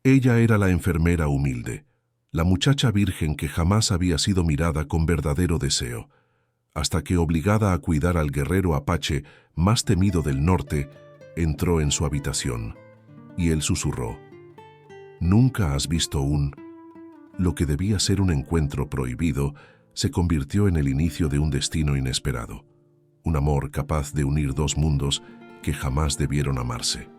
Ella era la enfermera humilde, la muchacha virgen que jamás había sido mirada con verdadero deseo, hasta que, obligada a cuidar al guerrero apache más temido del norte, entró en su habitación, y él susurró: «¿Nunca has visto un...?» Lo que debía ser un encuentro prohibido se convirtió en el inicio de un destino inesperado, un amor capaz de unir dos mundos que jamás debieron amarse.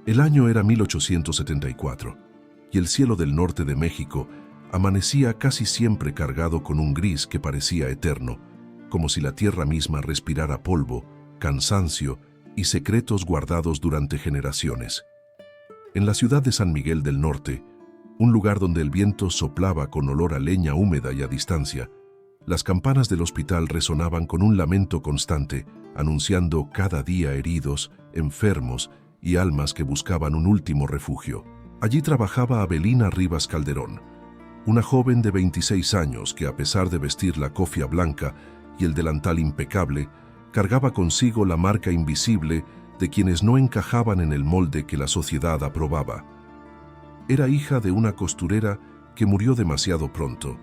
El año era 1874, y el cielo del norte de México amanecía casi siempre cargado con un gris que parecía eterno, como si la tierra misma respirara polvo, cansancio y secretos guardados durante generaciones. En la ciudad de San Miguel del Norte, un lugar donde el viento soplaba con olor a leña húmeda y a distancia, las campanas del hospital resonaban con un lamento constante, anunciando cada día heridos, enfermos y almas que buscaban un último refugio. Allí trabajaba Avelina Rivas Calderón, una joven de 26 años que, a pesar de vestir la cofia blanca y el delantal impecable, cargaba consigo la marca invisible de quienes no encajaban en el molde que la sociedad aprobaba. Era hija de una costurera que murió demasiado pronto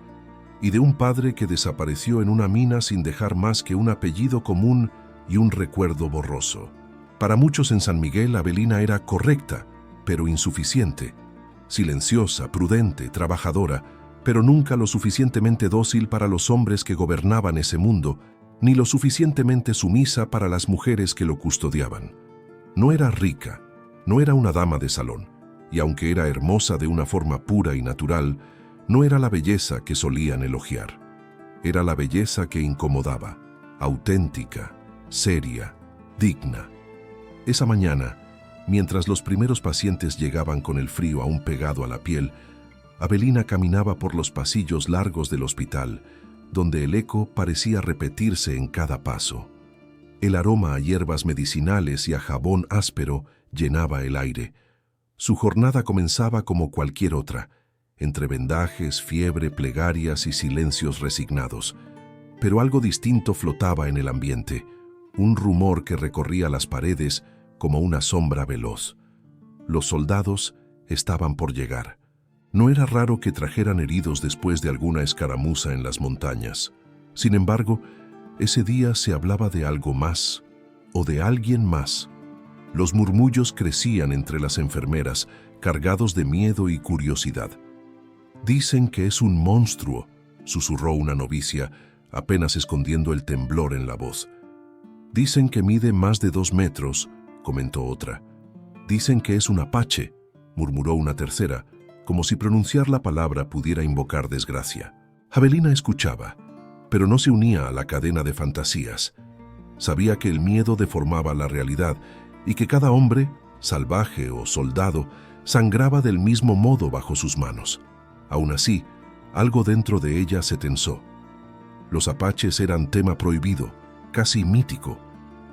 y de un padre que desapareció en una mina sin dejar más que un apellido común y un recuerdo borroso. Para muchos en San Miguel, Avelina era correcta, pero insuficiente, silenciosa, prudente, trabajadora, pero nunca lo suficientemente dócil para los hombres que gobernaban ese mundo, ni lo suficientemente sumisa para las mujeres que lo custodiaban. No era rica, no era una dama de salón, y aunque era hermosa de una forma pura y natural, no era la belleza que solían elogiar. Era la belleza que incomodaba, auténtica, seria, digna. Esa mañana, mientras los primeros pacientes llegaban con el frío aún pegado a la piel, Avelina caminaba por los pasillos largos del hospital, donde el eco parecía repetirse en cada paso. El aroma a hierbas medicinales y a jabón áspero llenaba el aire. Su jornada comenzaba como cualquier otra, entre vendajes, fiebre, plegarias y silencios resignados. Pero algo distinto flotaba en el ambiente, un rumor que recorría las paredes como una sombra veloz. Los soldados estaban por llegar. No era raro que trajeran heridos después de alguna escaramuza en las montañas. Sin embargo, ese día se hablaba de algo más, o de alguien más. Los murmullos crecían entre las enfermeras, cargados de miedo y curiosidad. «Dicen que es un monstruo», susurró una novicia, apenas escondiendo el temblor en la voz. «Dicen que mide más de 2 metros», comentó otra. «Dicen que es un apache», murmuró una tercera, como si pronunciar la palabra pudiera invocar desgracia. Avelina escuchaba, pero no se unía a la cadena de fantasías. Sabía que el miedo deformaba la realidad y que cada hombre, salvaje o soldado, sangraba del mismo modo bajo sus manos. Aún así, algo dentro de ella se tensó. Los apaches eran tema prohibido, casi mítico,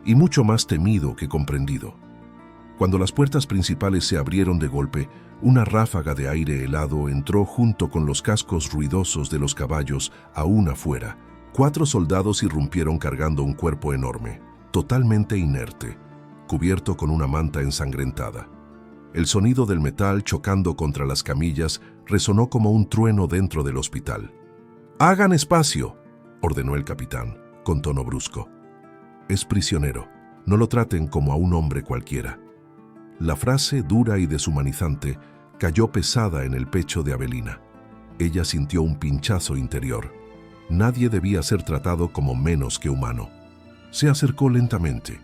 y mucho más temido que comprendido. Cuando las puertas principales se abrieron de golpe, una ráfaga de aire helado entró junto con los cascos ruidosos de los caballos aún afuera. 4 soldados irrumpieron cargando un cuerpo enorme, totalmente inerte, cubierto con una manta ensangrentada. El sonido del metal chocando contra las camillas resonó como un trueno dentro del hospital. «¡Hagan espacio!», ordenó el capitán, con tono brusco. «Es prisionero. No lo traten como a un hombre cualquiera». La frase, dura y deshumanizante, cayó pesada en el pecho de Avelina. Ella sintió un pinchazo interior. Nadie debía ser tratado como menos que humano. Se acercó lentamente,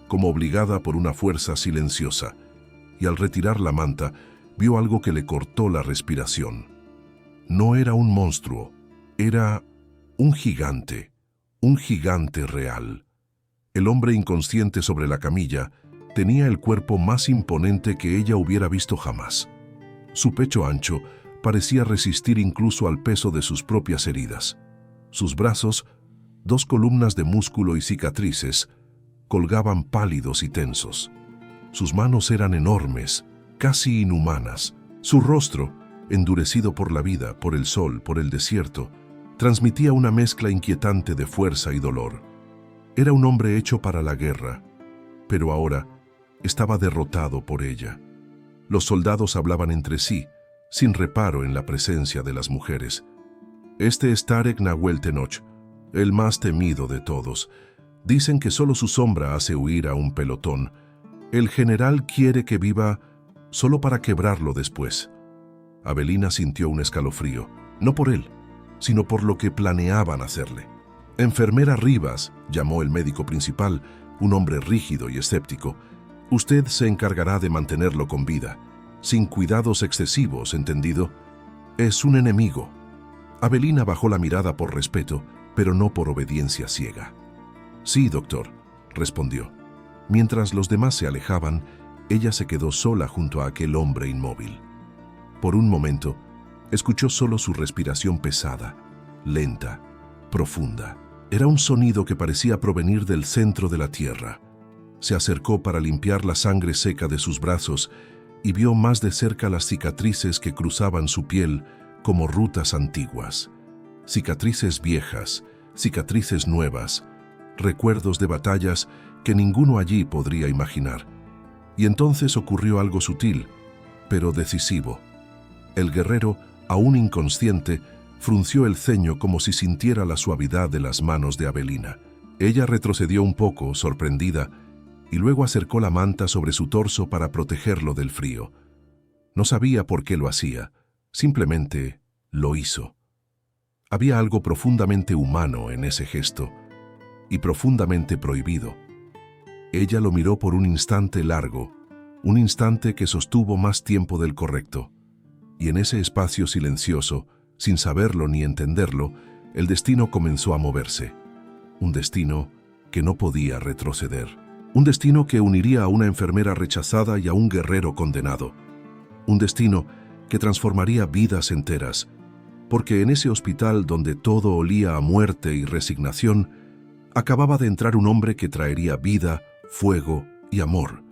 como obligada por una fuerza silenciosa, y al retirar la manta, vio algo que le cortó la respiración. No era un monstruo, era un gigante real. El hombre inconsciente sobre la camilla tenía el cuerpo más imponente que ella hubiera visto jamás. Su pecho ancho parecía resistir incluso al peso de sus propias heridas. Sus brazos, 2 columnas de músculo y cicatrices, colgaban pálidos y tensos. Sus manos eran enormes, casi inhumanas. Su rostro, endurecido por la vida, por el sol, por el desierto, transmitía una mezcla inquietante de fuerza y dolor. Era un hombre hecho para la guerra, pero ahora estaba derrotado por ella. Los soldados hablaban entre sí, sin reparo en la presencia de las mujeres. Este es Tarek Nahuel Tenoch, el más temido de todos. Dicen que solo su sombra hace huir a un pelotón. El general quiere que viva solo para quebrarlo después. Avelina sintió un escalofrío, no por él, sino por lo que planeaban hacerle. Enfermera Rivas, llamó el médico principal, un hombre rígido y escéptico. Usted se encargará de mantenerlo con vida, sin cuidados excesivos, ¿entendido? Es un enemigo. Avelina bajó la mirada por respeto, pero no por obediencia ciega. Sí, doctor, respondió. Mientras los demás se alejaban, ella se quedó sola junto a aquel hombre inmóvil. Por un momento, escuchó solo su respiración pesada, lenta, profunda. Era un sonido que parecía provenir del centro de la tierra. Se acercó para limpiar la sangre seca de sus brazos y vio más de cerca las cicatrices que cruzaban su piel como rutas antiguas. Cicatrices viejas, cicatrices nuevas, recuerdos de batallas que ninguno allí podría imaginar. Y entonces ocurrió algo sutil, pero decisivo. El guerrero, aún inconsciente, frunció el ceño como si sintiera la suavidad de las manos de Avelina. Ella retrocedió un poco, sorprendida, y luego acercó la manta sobre su torso para protegerlo del frío. No sabía por qué lo hacía, simplemente lo hizo. Había algo profundamente humano en ese gesto, y profundamente prohibido. Ella lo miró por un instante largo, un instante que sostuvo más tiempo del correcto, y en ese espacio silencioso, sin saberlo ni entenderlo, el destino comenzó a moverse. Un destino que no podía retroceder. Un destino que uniría a una enfermera rechazada y a un guerrero condenado. Un destino que transformaría vidas enteras, porque en ese hospital donde todo olía a muerte y resignación, acababa de entrar un hombre que traería vida, fuego y amor.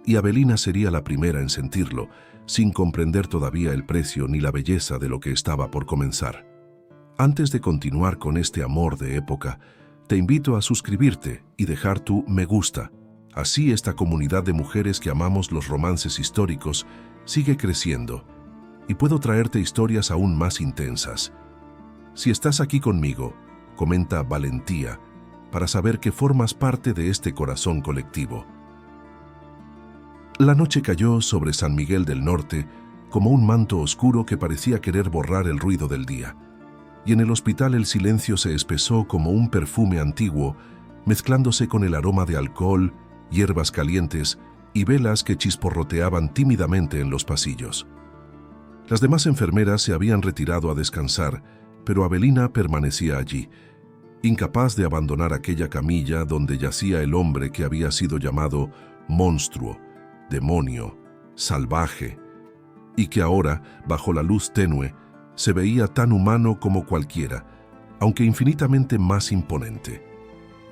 Y Avelina sería la primera en sentirlo, sin comprender todavía el precio ni la belleza de lo que estaba por comenzar. Antes de continuar con este amor de época, te invito a suscribirte y dejar tu me gusta. Así esta comunidad de mujeres que amamos los romances históricos sigue creciendo y puedo traerte historias aún más intensas. Si estás aquí conmigo, comenta valentía para saber que formas parte de este corazón colectivo. La noche cayó sobre San Miguel del Norte como un manto oscuro que parecía querer borrar el ruido del día. Y en el hospital el silencio se espesó como un perfume antiguo, mezclándose con el aroma de alcohol, hierbas calientes y velas que chisporroteaban tímidamente en los pasillos. Las demás enfermeras se habían retirado a descansar, pero Avelina permanecía allí, incapaz de abandonar aquella camilla donde yacía el hombre que había sido llamado monstruo, demonio, salvaje, y que ahora, bajo la luz tenue, se veía tan humano como cualquiera, aunque infinitamente más imponente.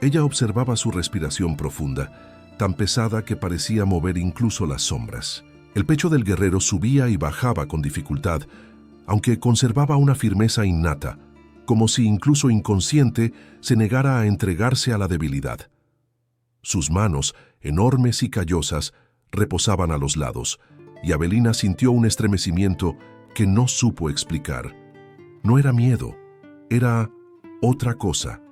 Ella observaba su respiración profunda, tan pesada que parecía mover incluso las sombras. El pecho del guerrero subía y bajaba con dificultad, aunque conservaba una firmeza innata, como si incluso inconsciente se negara a entregarse a la debilidad. Sus manos, enormes y callosas, reposaban a los lados, y Avelina sintió un estremecimiento que no supo explicar. No era miedo, era otra cosa,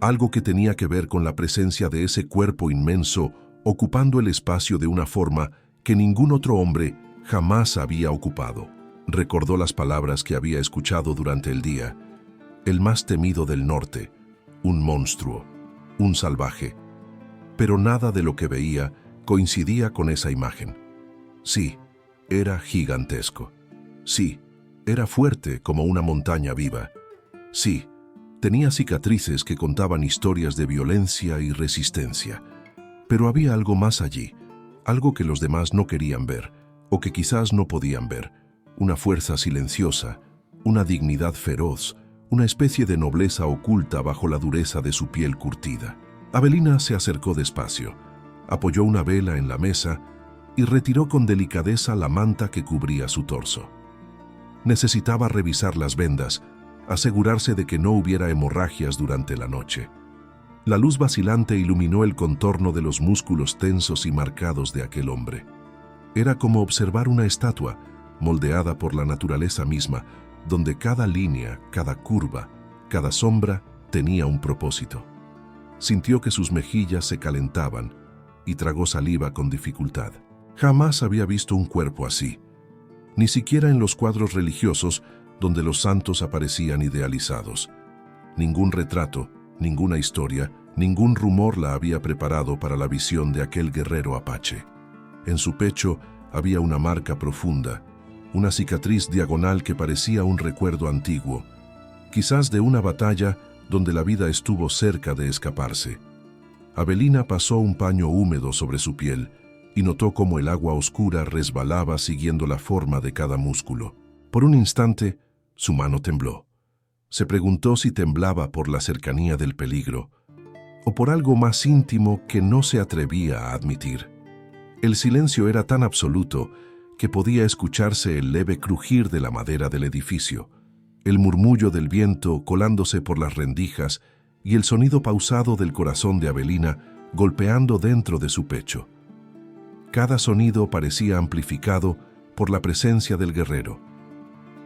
algo que tenía que ver con la presencia de ese cuerpo inmenso ocupando el espacio de una forma que ningún otro hombre jamás había ocupado. Recordó las palabras que había escuchado durante el día. El más temido del norte, un monstruo, un salvaje. Pero nada de lo que veía coincidía con esa imagen. Sí, era gigantesco. Sí, era fuerte como una montaña viva. Sí, tenía cicatrices que contaban historias de violencia y resistencia. Pero había algo más allí, algo que los demás no querían ver, o que quizás no podían ver. Una fuerza silenciosa, una dignidad feroz, una especie de nobleza oculta bajo la dureza de su piel curtida. Avelina se acercó despacio, apoyó una vela en la mesa y retiró con delicadeza la manta que cubría su torso. Necesitaba revisar las vendas, asegurarse de que no hubiera hemorragias durante la noche. La luz vacilante iluminó el contorno de los músculos tensos y marcados de aquel hombre. Era como observar una estatua, moldeada por la naturaleza misma, donde cada línea, cada curva, cada sombra tenía un propósito. Sintió que sus mejillas se calentaban y tragó saliva con dificultad. Jamás había visto un cuerpo así, ni siquiera en los cuadros religiosos donde los santos aparecían idealizados. Ningún retrato, ninguna historia, ningún rumor la había preparado para la visión de aquel guerrero apache. En su pecho había una marca profunda, una cicatriz diagonal que parecía un recuerdo antiguo, quizás de una batalla donde la vida estuvo cerca de escaparse. Avelina pasó un paño húmedo sobre su piel y notó cómo el agua oscura resbalaba siguiendo la forma de cada músculo. Por un instante, su mano tembló. Se preguntó si temblaba por la cercanía del peligro o por algo más íntimo que no se atrevía a admitir. El silencio era tan absoluto que podía escucharse el leve crujir de la madera del edificio, el murmullo del viento colándose por las rendijas y el sonido pausado del corazón de Avelina golpeando dentro de su pecho. Cada sonido parecía amplificado por la presencia del guerrero.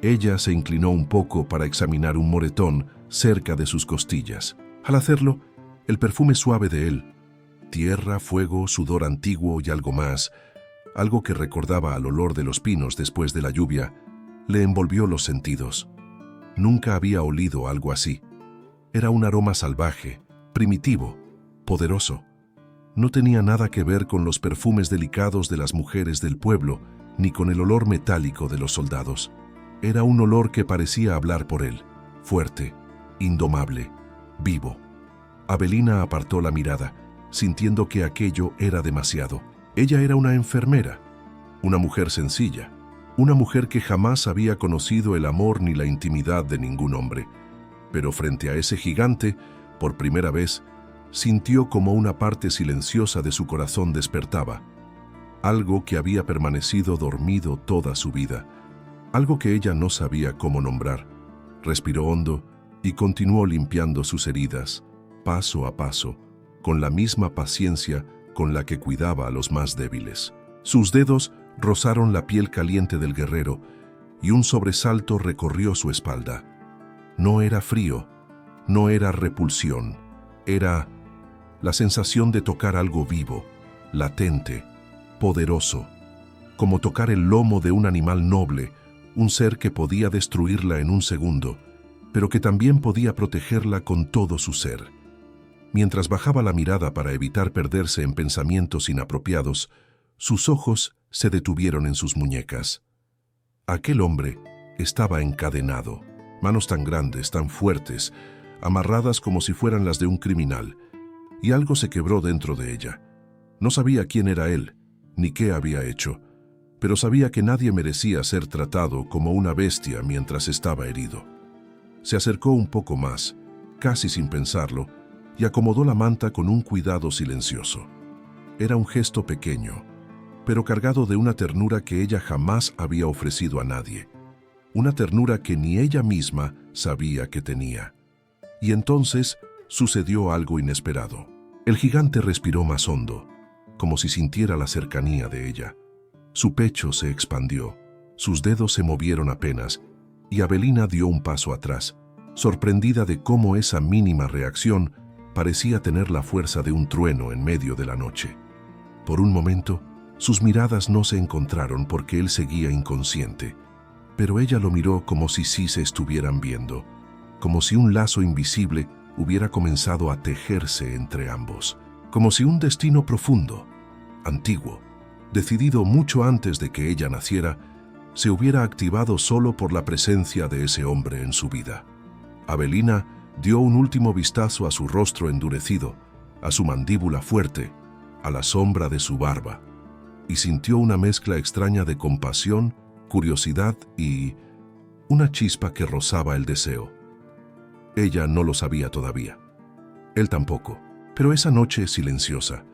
Ella se inclinó un poco para examinar un moretón cerca de sus costillas. Al hacerlo, el perfume suave de él, tierra, fuego, sudor antiguo y algo más, algo que recordaba al olor de los pinos después de la lluvia, le envolvió los sentidos. Nunca había olido algo así. Era un aroma salvaje, primitivo, poderoso. No tenía nada que ver con los perfumes delicados de las mujeres del pueblo, ni con el olor metálico de los soldados. Era un olor que parecía hablar por él, fuerte, indomable, vivo. Avelina apartó la mirada, sintiendo que aquello era demasiado. Ella era una enfermera, una mujer sencilla, una mujer que jamás había conocido el amor ni la intimidad de ningún hombre. Pero frente a ese gigante, por primera vez, sintió como una parte silenciosa de su corazón despertaba. Algo que había permanecido dormido toda su vida. Algo que ella no sabía cómo nombrar. Respiró hondo y continuó limpiando sus heridas, paso a paso, con la misma paciencia con la que cuidaba a los más débiles. Sus dedos rozaron la piel caliente del guerrero y un sobresalto recorrió su espalda. No era frío, no era repulsión, era la sensación de tocar algo vivo, latente, poderoso, como tocar el lomo de un animal noble, un ser que podía destruirla en un segundo, pero que también podía protegerla con todo su ser. Mientras bajaba la mirada para evitar perderse en pensamientos inapropiados, sus ojos se detuvieron en sus muñecas. Aquel hombre estaba encadenado, manos tan grandes, tan fuertes, amarradas como si fueran las de un criminal, y algo se quebró dentro de ella. No sabía quién era él, ni qué había hecho, pero sabía que nadie merecía ser tratado como una bestia mientras estaba herido. Se acercó un poco más, casi sin pensarlo, y acomodó la manta con un cuidado silencioso. Era un gesto pequeño, pero cargado de una ternura que ella jamás había ofrecido a nadie. Una ternura que ni ella misma sabía que tenía. Y entonces sucedió algo inesperado. El gigante respiró más hondo, como si sintiera la cercanía de ella. Su pecho se expandió, sus dedos se movieron apenas, y Avelina dio un paso atrás, sorprendida de cómo esa mínima reacción parecía tener la fuerza de un trueno en medio de la noche. Por un momento, sus miradas no se encontraron porque él seguía inconsciente, pero ella lo miró como si sí se estuvieran viendo, como si un lazo invisible hubiera comenzado a tejerse entre ambos, como si un destino profundo, antiguo, decidido mucho antes de que ella naciera, se hubiera activado solo por la presencia de ese hombre en su vida. Avelina dio un último vistazo a su rostro endurecido, a su mandíbula fuerte, a la sombra de su barba, y sintió una mezcla extraña de compasión, curiosidad y una chispa que rozaba el deseo. Ella no lo sabía todavía. Él tampoco. Pero esa noche silenciosa,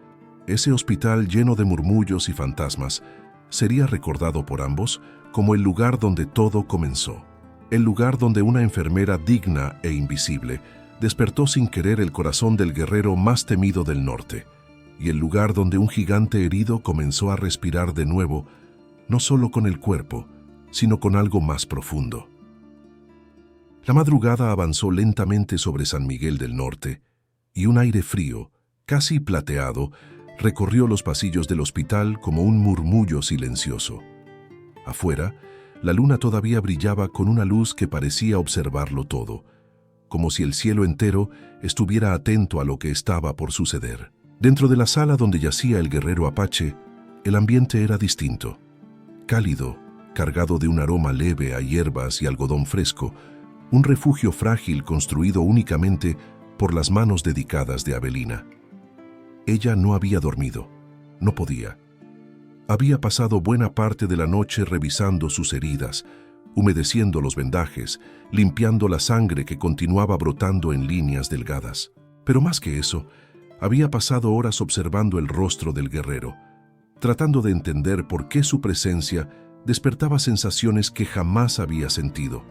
ese hospital lleno de murmullos y fantasmas, sería recordado por ambos como el lugar donde todo comenzó. El lugar donde una enfermera digna e invisible despertó sin querer el corazón del guerrero más temido del norte, y el lugar donde un gigante herido comenzó a respirar de nuevo, no solo con el cuerpo, sino con algo más profundo. La madrugada avanzó lentamente sobre San Miguel del Norte, y un aire frío, casi plateado, recorrió los pasillos del hospital como un murmullo silencioso. Afuera, la luna todavía brillaba con una luz que parecía observarlo todo, como si el cielo entero estuviera atento a lo que estaba por suceder. Dentro de la sala donde yacía el guerrero apache, el ambiente era distinto. Cálido, cargado de un aroma leve a hierbas y algodón fresco, un refugio frágil construido únicamente por las manos dedicadas de Avelina. Ella no había dormido, no podía. Había pasado buena parte de la noche revisando sus heridas, humedeciendo los vendajes, limpiando la sangre que continuaba brotando en líneas delgadas. Pero más que eso, había pasado horas observando el rostro del guerrero, tratando de entender por qué su presencia despertaba sensaciones que jamás había sentido.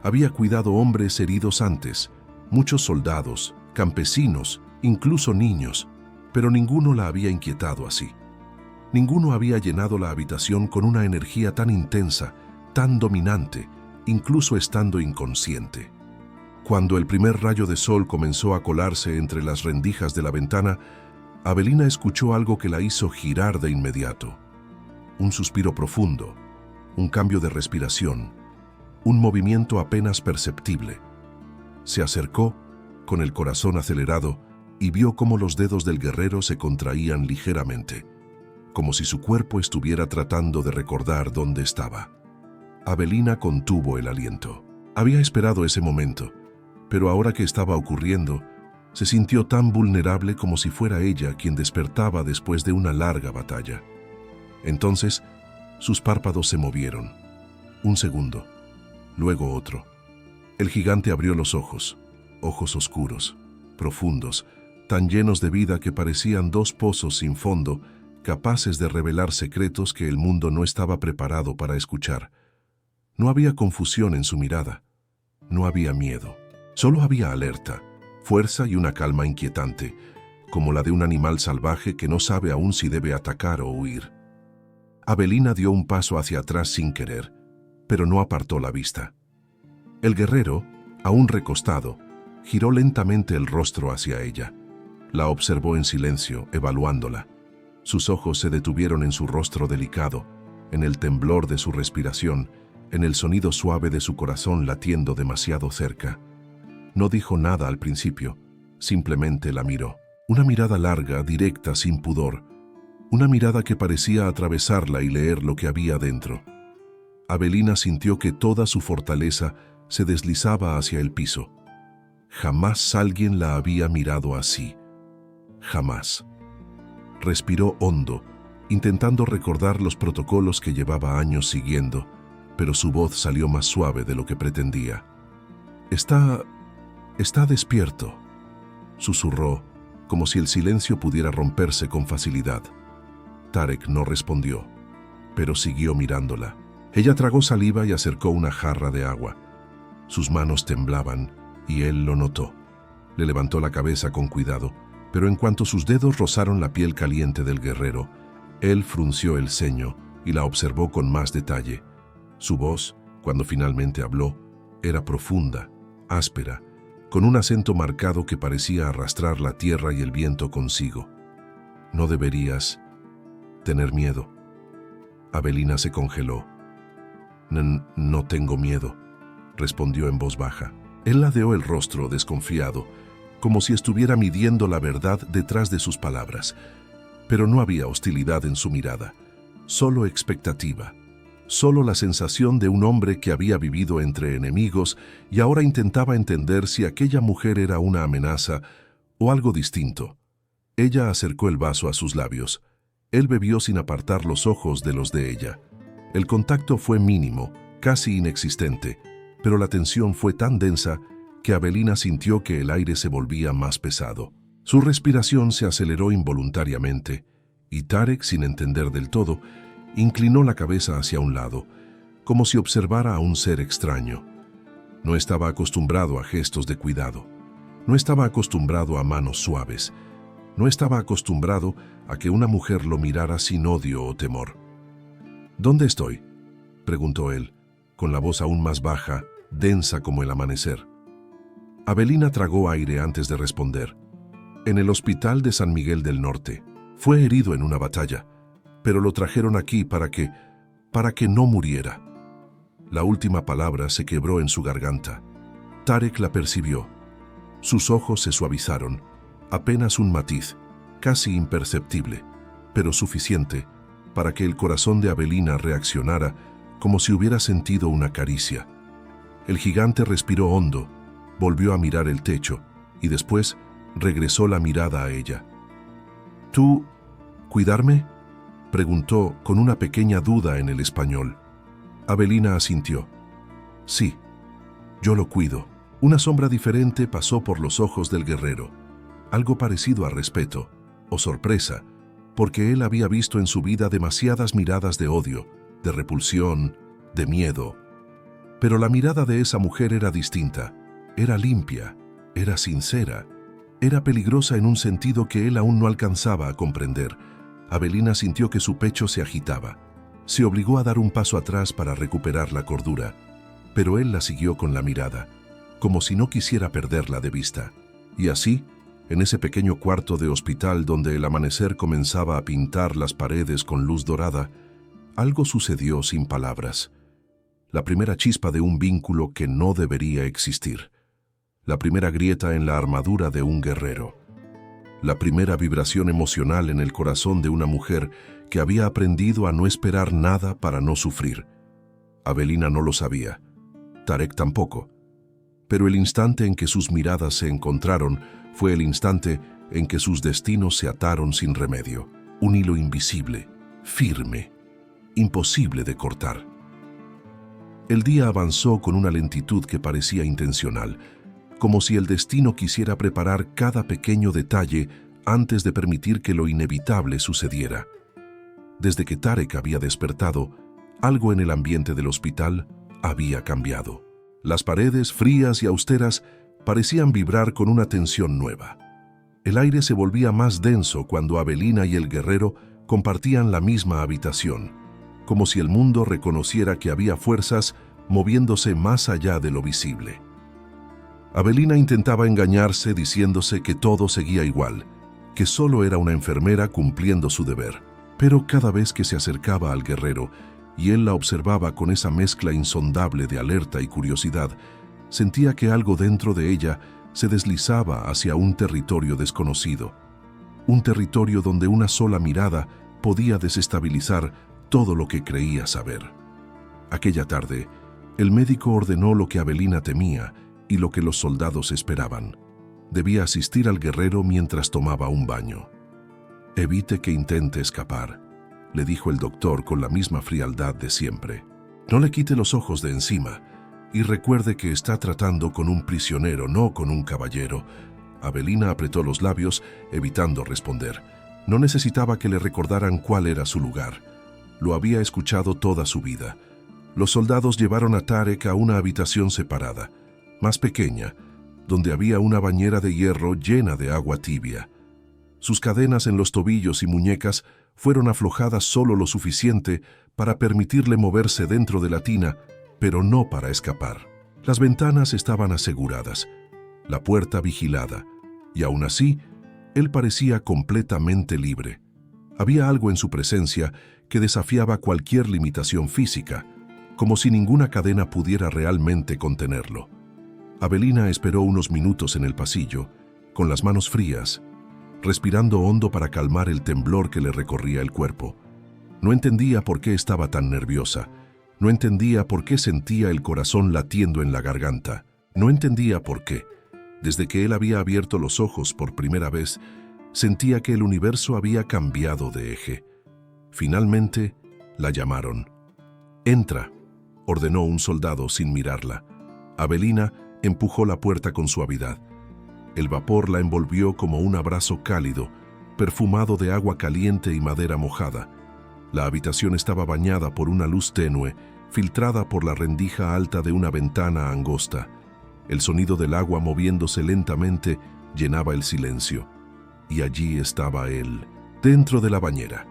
Había cuidado hombres heridos antes, muchos soldados, campesinos, incluso niños, pero ninguno la había inquietado así. Ninguno había llenado la habitación con una energía tan intensa, tan dominante, incluso estando inconsciente. Cuando el primer rayo de sol comenzó a colarse entre las rendijas de la ventana, Avelina escuchó algo que la hizo girar de inmediato. Un suspiro profundo, un cambio de respiración, un movimiento apenas perceptible. Se acercó, con el corazón acelerado, y vio cómo los dedos del guerrero se contraían ligeramente, como si su cuerpo estuviera tratando de recordar dónde estaba. Avelina contuvo el aliento. Había esperado ese momento, pero ahora que estaba ocurriendo, se sintió tan vulnerable como si fuera ella quien despertaba después de una larga batalla. Entonces, sus párpados se movieron. Un segundo, luego otro. El gigante abrió los ojos, ojos oscuros, profundos, tan llenos de vida que parecían dos pozos sin fondo, capaces de revelar secretos que el mundo no estaba preparado para escuchar. No había confusión en su mirada, no había miedo, solo había alerta, fuerza y una calma inquietante, como la de un animal salvaje que no sabe aún si debe atacar o huir. Avelina dio un paso hacia atrás sin querer, pero no apartó la vista. El guerrero, aún recostado, giró lentamente el rostro hacia ella. La observó en silencio, evaluándola. Sus ojos se detuvieron en su rostro delicado, en el temblor de su respiración, en el sonido suave de su corazón latiendo demasiado cerca. No dijo nada al principio, simplemente la miró. Una mirada larga, directa, sin pudor. Una mirada que parecía atravesarla y leer lo que había dentro. Avelina sintió que toda su fortaleza se deslizaba hacia el piso. Jamás alguien la había mirado así. Jamás. Respiró hondo, intentando recordar los protocolos que llevaba años siguiendo, pero su voz salió más suave de lo que pretendía. Está despierto, susurró, como si el silencio pudiera romperse con facilidad. Tarek no respondió, pero siguió mirándola. Ella tragó saliva y acercó una jarra de agua. Sus manos temblaban, y él lo notó. Le levantó la cabeza con cuidado, pero en cuanto sus dedos rozaron la piel caliente del guerrero, él frunció el ceño y la observó con más detalle. Su voz, cuando finalmente habló, era profunda, áspera, con un acento marcado que parecía arrastrar la tierra y el viento consigo. No deberías tener miedo. Avelina se congeló. No tengo miedo, respondió en voz baja. Él ladeó el rostro desconfiado, como si estuviera midiendo la verdad detrás de sus palabras. Pero no había hostilidad en su mirada, solo expectativa. Solo la sensación de un hombre que había vivido entre enemigos y ahora intentaba entender si aquella mujer era una amenaza o algo distinto. Ella acercó el vaso a sus labios. Él bebió sin apartar los ojos de los de ella. El contacto fue mínimo, casi inexistente, pero la tensión fue tan densa que Avelina sintió que el aire se volvía más pesado. Su respiración se aceleró involuntariamente, y Tarek, sin entender del todo, inclinó la cabeza hacia un lado, como si observara a un ser extraño. No estaba acostumbrado a gestos de cuidado. No estaba acostumbrado a manos suaves. No estaba acostumbrado a que una mujer lo mirara sin odio o temor. ¿Dónde estoy?, preguntó él, con la voz aún más baja, densa como el amanecer. Avelina tragó aire antes de responder. En el hospital de San Miguel del Norte. Fue herido en una batalla, pero lo trajeron aquí para que no muriera. La última palabra se quebró en su garganta. Tarek la percibió. Sus ojos se suavizaron, apenas un matiz, casi imperceptible, pero suficiente para que el corazón de Avelina reaccionara como si hubiera sentido una caricia. El gigante respiró hondo, volvió a mirar el techo y después regresó la mirada a ella. ¿Tú, cuidarme?, preguntó con una pequeña duda en el español. Avelina asintió. Sí, yo lo cuido. Una sombra diferente pasó por los ojos del guerrero, algo parecido a respeto o sorpresa, porque él había visto en su vida demasiadas miradas de odio, de repulsión, de miedo. Pero la mirada de esa mujer era distinta, era limpia, era sincera, era peligrosa en un sentido que él aún no alcanzaba a comprender. Avelina sintió que su pecho se agitaba. Se obligó a dar un paso atrás para recuperar la cordura, pero él la siguió con la mirada, como si no quisiera perderla de vista. Y así, en ese pequeño cuarto de hospital donde el amanecer comenzaba a pintar las paredes con luz dorada, algo sucedió sin palabras. La primera chispa de un vínculo que no debería existir. La primera grieta en la armadura de un guerrero. La primera vibración emocional en el corazón de una mujer que había aprendido a no esperar nada para no sufrir. Avelina no lo sabía. Tarek tampoco. Pero el instante en que sus miradas se encontraron fue el instante en que sus destinos se ataron sin remedio. Un hilo invisible, firme, imposible de cortar. El día avanzó con una lentitud que parecía intencional, como si el destino quisiera preparar cada pequeño detalle antes de permitir que lo inevitable sucediera. Desde que Tarek había despertado, algo en el ambiente del hospital había cambiado. Las paredes frías y austeras parecían vibrar con una tensión nueva. El aire se volvía más denso cuando Avelina y el guerrero compartían la misma habitación, como si el mundo reconociera que había fuerzas moviéndose más allá de lo visible. Avelina intentaba engañarse diciéndose que todo seguía igual, que solo era una enfermera cumpliendo su deber. Pero cada vez que se acercaba al guerrero y él la observaba con esa mezcla insondable de alerta y curiosidad, sentía que algo dentro de ella se deslizaba hacia un territorio desconocido. Un territorio donde una sola mirada podía desestabilizar todo lo que creía saber. Aquella tarde, el médico ordenó lo que Avelina temía y lo que los soldados esperaban. Debía asistir al guerrero mientras tomaba un baño. «Evite que intente escapar», le dijo el doctor con la misma frialdad de siempre. «No le quite los ojos de encima y recuerde que está tratando con un prisionero, no con un caballero». Avelina apretó los labios, evitando responder. No necesitaba que le recordaran cuál era su lugar. Lo había escuchado toda su vida. Los soldados llevaron a Tarek a una habitación separada, más pequeña, donde había una bañera de hierro llena de agua tibia. Sus cadenas en los tobillos y muñecas fueron aflojadas solo lo suficiente para permitirle moverse dentro de la tina, pero no para escapar. Las ventanas estaban aseguradas, la puerta vigilada, y aún así, él parecía completamente libre. Había algo en su presencia que desafiaba cualquier limitación física, como si ninguna cadena pudiera realmente contenerlo. Avelina esperó unos minutos en el pasillo, con las manos frías, respirando hondo para calmar el temblor que le recorría el cuerpo. No entendía por qué estaba tan nerviosa, no entendía por qué sentía el corazón latiendo en la garganta, no entendía por qué. Desde que él había abierto los ojos por primera vez, sentía que el universo había cambiado de eje. Finalmente, la llamaron. «Entra», ordenó un soldado sin mirarla. Avelina empujó la puerta con suavidad. El vapor la envolvió como un abrazo cálido, perfumado de agua caliente y madera mojada. La habitación estaba bañada por una luz tenue, filtrada por la rendija alta de una ventana angosta. El sonido del agua moviéndose lentamente llenaba el silencio. y allí estaba él, dentro de la bañera,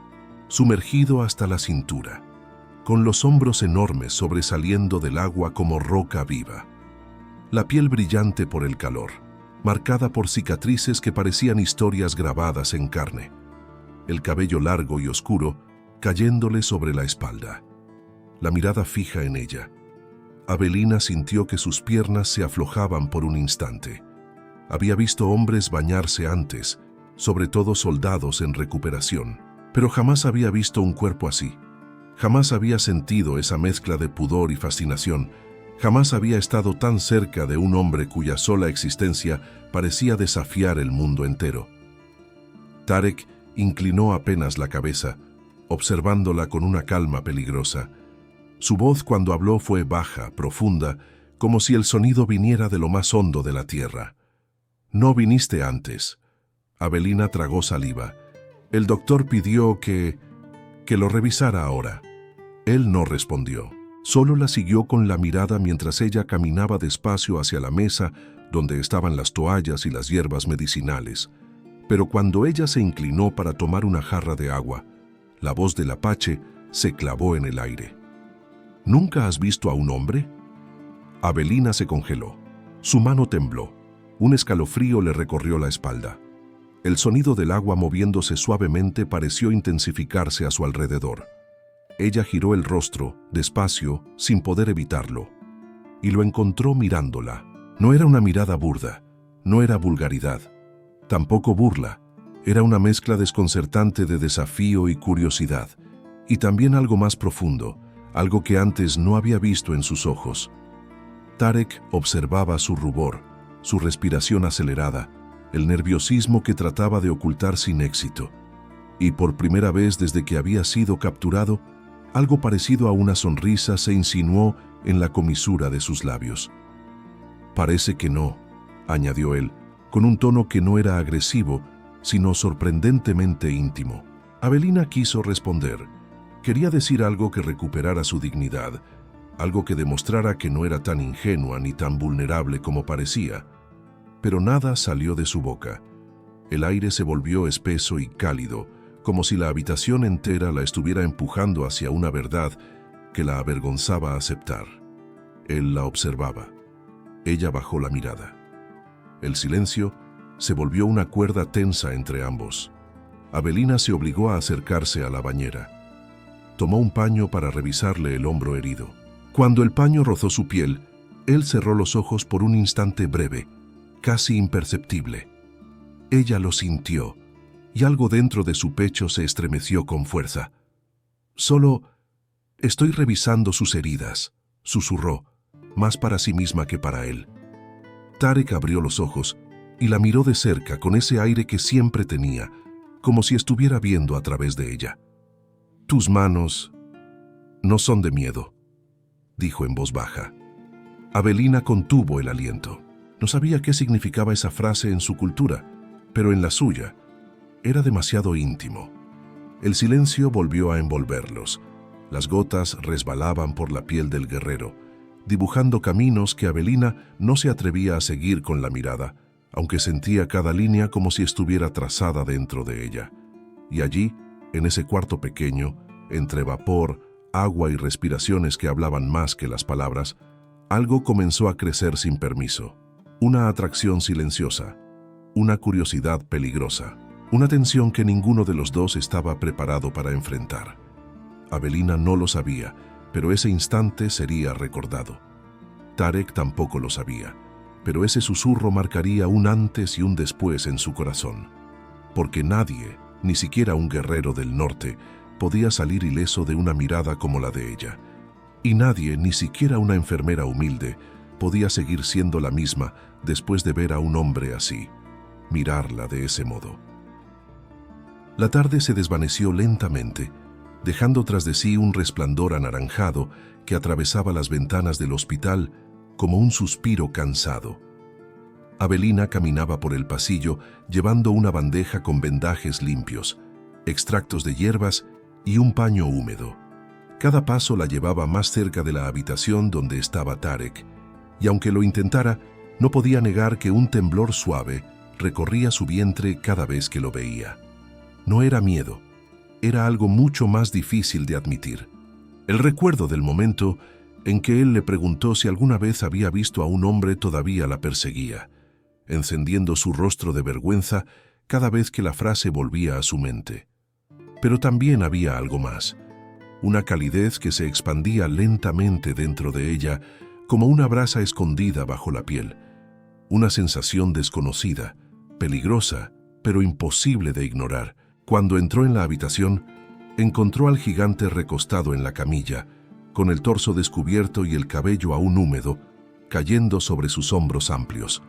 sumergido hasta la cintura, con los hombros enormes sobresaliendo del agua como roca viva. La piel brillante por el calor, marcada por cicatrices que parecían historias grabadas en carne. El cabello largo y oscuro cayéndole sobre la espalda. La mirada fija en ella. Avelina sintió que sus piernas se aflojaban por un instante. Había visto hombres bañarse antes, sobre todo soldados en recuperación, pero jamás había visto un cuerpo así. Jamás había sentido esa mezcla de pudor y fascinación. Jamás había estado tan cerca de un hombre cuya sola existencia parecía desafiar el mundo entero. Tarek inclinó apenas la cabeza, observándola con una calma peligrosa. Su voz cuando habló fue baja, profunda, como si el sonido viniera de lo más hondo de la tierra. «No viniste antes». Avelina tragó saliva. El doctor pidió que lo revisara ahora. Él no respondió. Solo la siguió con la mirada mientras ella caminaba despacio hacia la mesa donde estaban las toallas y las hierbas medicinales. Pero cuando ella se inclinó para tomar una jarra de agua, la voz del apache se clavó en el aire. «¿Nunca has visto a un hombre?» Avelina se congeló. Su mano tembló. Un escalofrío le recorrió la espalda. El sonido del agua moviéndose suavemente pareció intensificarse a su alrededor. Ella giró el rostro, despacio, sin poder evitarlo, y lo encontró mirándola. No era una mirada burda, no era vulgaridad, tampoco burla. Era una mezcla desconcertante de desafío y curiosidad, y también algo más profundo, algo que antes no había visto en sus ojos. Tarek observaba su rubor, su respiración acelerada, el nerviosismo que trataba de ocultar sin éxito. Y por primera vez desde que había sido capturado, algo parecido a una sonrisa se insinuó en la comisura de sus labios. «Parece que no», añadió él, con un tono que no era agresivo, sino sorprendentemente íntimo. Avelina quiso responder. Quería decir algo que recuperara su dignidad, algo que demostrara que no era tan ingenua ni tan vulnerable como parecía. Pero nada salió de su boca. El aire se volvió espeso y cálido, como si la habitación entera la estuviera empujando hacia una verdad que la avergonzaba aceptar. Él la observaba. Ella bajó la mirada. El silencio se volvió una cuerda tensa entre ambos. Avelina se obligó a acercarse a la bañera. Tomó un paño para revisarle el hombro herido. Cuando el paño rozó su piel, él cerró los ojos por un instante breve, casi imperceptible. Ella lo sintió, y algo dentro de su pecho se estremeció con fuerza. «Solo estoy revisando sus heridas», susurró, más para sí misma que para él. Tarek abrió los ojos y la miró de cerca con ese aire que siempre tenía, como si estuviera viendo a través de ella. «Tus manos no son de miedo», dijo en voz baja. Avelina contuvo el aliento. No sabía qué significaba esa frase en su cultura, pero en la suya era demasiado íntimo. El silencio volvió a envolverlos. Las gotas resbalaban por la piel del guerrero, dibujando caminos que Avelina no se atrevía a seguir con la mirada, aunque sentía cada línea como si estuviera trazada dentro de ella. Y allí, en ese cuarto pequeño, entre vapor, agua y respiraciones que hablaban más que las palabras, algo comenzó a crecer sin permiso. Una atracción silenciosa, una curiosidad peligrosa, una tensión que ninguno de los dos estaba preparado para enfrentar. Avelina no lo sabía, pero ese instante sería recordado. Tarek tampoco lo sabía, pero ese susurro marcaría un antes y un después en su corazón. Porque nadie, ni siquiera un guerrero del norte, podía salir ileso de una mirada como la de ella. Y nadie, ni siquiera una enfermera humilde, podía seguir siendo la misma después de ver a un hombre así, mirarla de ese modo. La tarde se desvaneció lentamente, dejando tras de sí un resplandor anaranjado que atravesaba las ventanas del hospital como un suspiro cansado. Avelina caminaba por el pasillo llevando una bandeja con vendajes limpios, extractos de hierbas y un paño húmedo. Cada paso la llevaba más cerca de la habitación donde estaba Tarek, y aunque lo intentara, no podía negar que un temblor suave, recorría su vientre cada vez que lo veía. No era miedo, era algo mucho más difícil de admitir. El recuerdo del momento en que él le preguntó si alguna vez había visto a un hombre todavía la perseguía, encendiendo su rostro de vergüenza cada vez que la frase volvía a su mente. Pero también había algo más, una calidez que se expandía lentamente dentro de ella como una brasa escondida bajo la piel, una sensación desconocida, peligrosa, pero imposible de ignorar. Cuando entró en la habitación, encontró al gigante recostado en la camilla, con el torso descubierto y el cabello aún húmedo, cayendo sobre sus hombros amplios.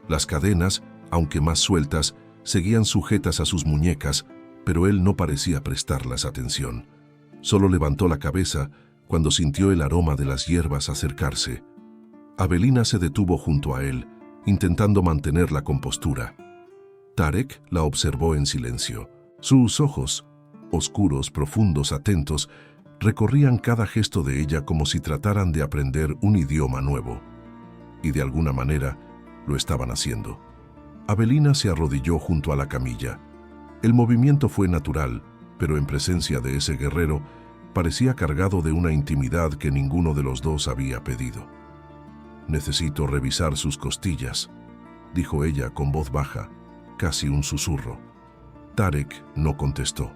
Las cadenas, aunque más sueltas, seguían sujetas a sus muñecas, pero él no parecía prestarlas atención. Solo levantó la cabeza cuando sintió el aroma de las hierbas acercarse. Avelina se detuvo junto a él, intentando mantener la compostura. Tarek la observó en silencio. Sus ojos, oscuros, profundos, atentos, recorrían cada gesto de ella como si trataran de aprender un idioma nuevo. Y de alguna manera lo estaban haciendo. Avelina se arrodilló junto a la camilla. El movimiento fue natural, pero en presencia de ese guerrero parecía cargado de una intimidad que ninguno de los dos había pedido. «Necesito revisar sus costillas», dijo ella con voz baja, casi un susurro. Tarek no contestó.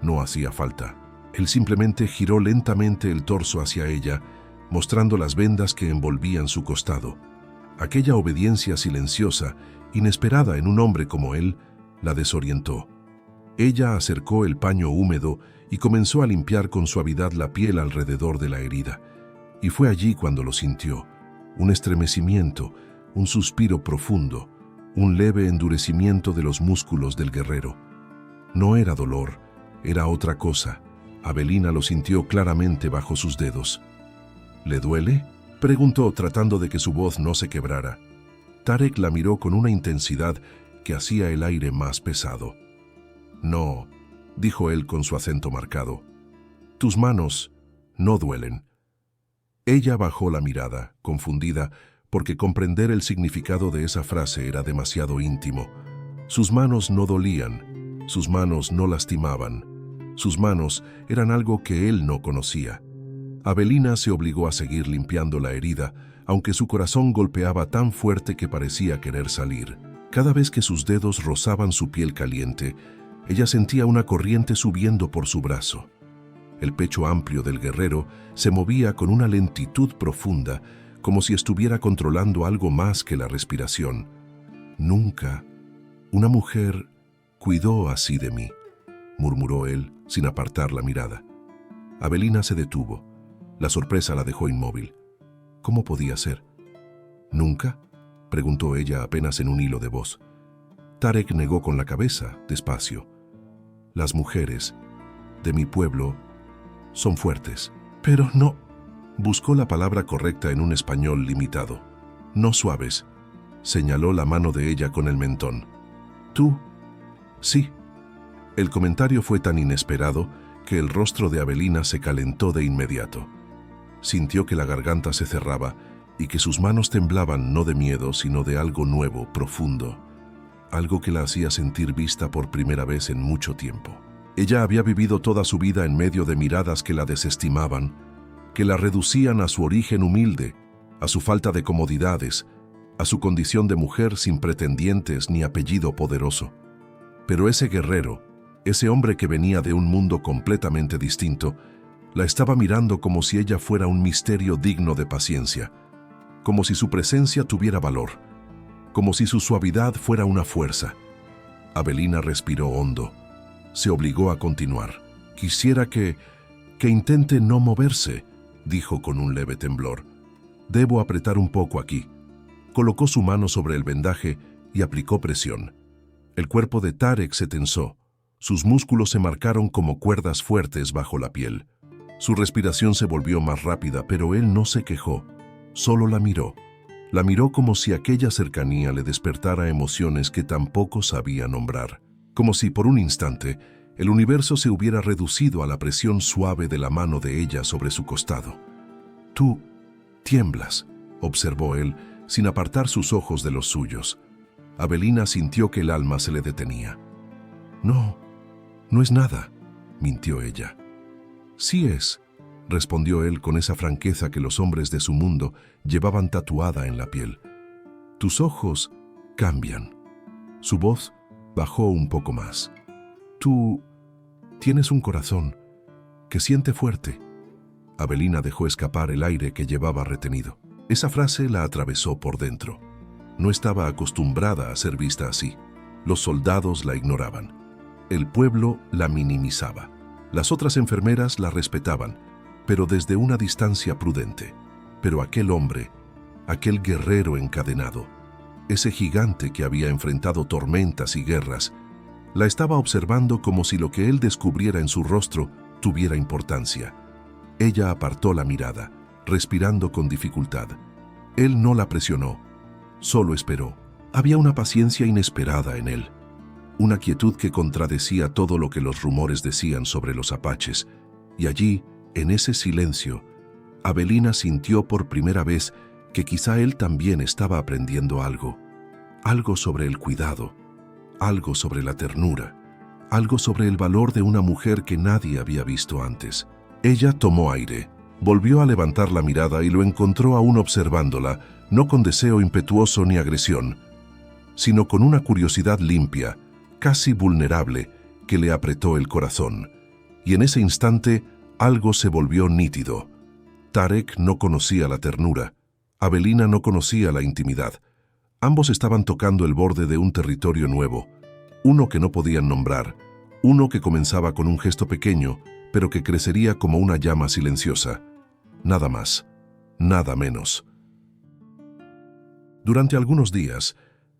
No hacía falta. Él simplemente giró lentamente el torso hacia ella, mostrando las vendas que envolvían su costado. Aquella obediencia silenciosa, inesperada en un hombre como él, la desorientó. Ella acercó el paño húmedo y comenzó a limpiar con suavidad la piel alrededor de la herida. Y fue allí cuando lo sintió. Un estremecimiento, un suspiro profundo, un leve endurecimiento de los músculos del guerrero. No era dolor, era otra cosa. Avelina lo sintió claramente bajo sus dedos. «¿Le duele?», preguntó, tratando de que su voz no se quebrara. Tarek la miró con una intensidad que hacía el aire más pesado. «No», dijo él con su acento marcado. «Tus manos no duelen». Ella bajó la mirada, confundida, porque comprender el significado de esa frase era demasiado íntimo. Sus manos no dolían, sus manos no lastimaban, sus manos eran algo que él no conocía. Avelina se obligó a seguir limpiando la herida, aunque su corazón golpeaba tan fuerte que parecía querer salir. Cada vez que sus dedos rozaban su piel caliente, ella sentía una corriente subiendo por su brazo. El pecho amplio del guerrero se movía con una lentitud profunda, como si estuviera controlando algo más que la respiración. «Nunca una mujer cuidó así de mí», murmuró él, sin apartar la mirada. Avelina se detuvo. La sorpresa la dejó inmóvil. ¿Cómo podía ser? «¿Nunca?», preguntó ella apenas en un hilo de voz. Tarek negó con la cabeza, despacio. «Las mujeres de mi pueblo son fuertes, pero no». Buscó la palabra correcta en un español limitado. «No suaves», señaló la mano de ella con el mentón. «¿Tú?» «Sí». El comentario fue tan inesperado que el rostro de Avelina se calentó de inmediato. Sintió que la garganta se cerraba y que sus manos temblaban no de miedo, sino de algo nuevo, profundo. Algo que la hacía sentir vista por primera vez en mucho tiempo. Ella había vivido toda su vida en medio de miradas que la desestimaban, que la reducían a su origen humilde, a su falta de comodidades, a su condición de mujer sin pretendientes ni apellido poderoso. Pero ese guerrero, ese hombre que venía de un mundo completamente distinto, la estaba mirando como si ella fuera un misterio digno de paciencia, como si su presencia tuviera valor, como si su suavidad fuera una fuerza. Avelina respiró hondo. Se obligó a continuar. «Quisiera que intente no moverse», dijo con un leve temblor. «Debo apretar un poco aquí». Colocó su mano sobre el vendaje y aplicó presión. El cuerpo de Tarek se tensó. Sus músculos se marcaron como cuerdas fuertes bajo la piel. Su respiración se volvió más rápida, pero él no se quejó. Solo la miró. La miró como si aquella cercanía le despertara emociones que tampoco sabía nombrar. Como si por un instante el universo se hubiera reducido a la presión suave de la mano de ella sobre su costado. «Tú tiemblas», observó él, sin apartar sus ojos de los suyos. Avelina sintió que el alma se le detenía. No, no es nada, mintió ella. Sí es, respondió él con esa franqueza que los hombres de su mundo llevaban tatuada en la piel. Tus ojos cambian. Su voz bajó un poco más. Tú tienes un corazón que siente fuerte. Avelina dejó escapar el aire que llevaba retenido. Esa frase la atravesó por dentro. No estaba acostumbrada a ser vista así. Los soldados la ignoraban. El pueblo la minimizaba. Las otras enfermeras la respetaban, pero desde una distancia prudente. Pero aquel hombre, aquel guerrero encadenado, ese gigante que había enfrentado tormentas y guerras, la estaba observando como si lo que él descubriera en su rostro tuviera importancia. Ella apartó la mirada, respirando con dificultad. Él no la presionó, solo esperó. Había una paciencia inesperada en él, una quietud que contradecía todo lo que los rumores decían sobre los apaches, y allí, en ese silencio, Avelina sintió por primera vez que quizá él también estaba aprendiendo algo sobre el cuidado, algo sobre la ternura, algo sobre el valor de una mujer que nadie había visto antes. Ella tomó aire, volvió a levantar la mirada y lo encontró aún observándola, no con deseo impetuoso ni agresión, sino con una curiosidad limpia, casi vulnerable, que le apretó el corazón. Y en ese instante algo se volvió nítido. Tarek no conocía la ternura, Avelina no conocía la intimidad. Ambos estaban tocando el borde de un territorio nuevo, uno que no podían nombrar, uno que comenzaba con un gesto pequeño, pero que crecería como una llama silenciosa. Nada más, nada menos. Durante algunos días,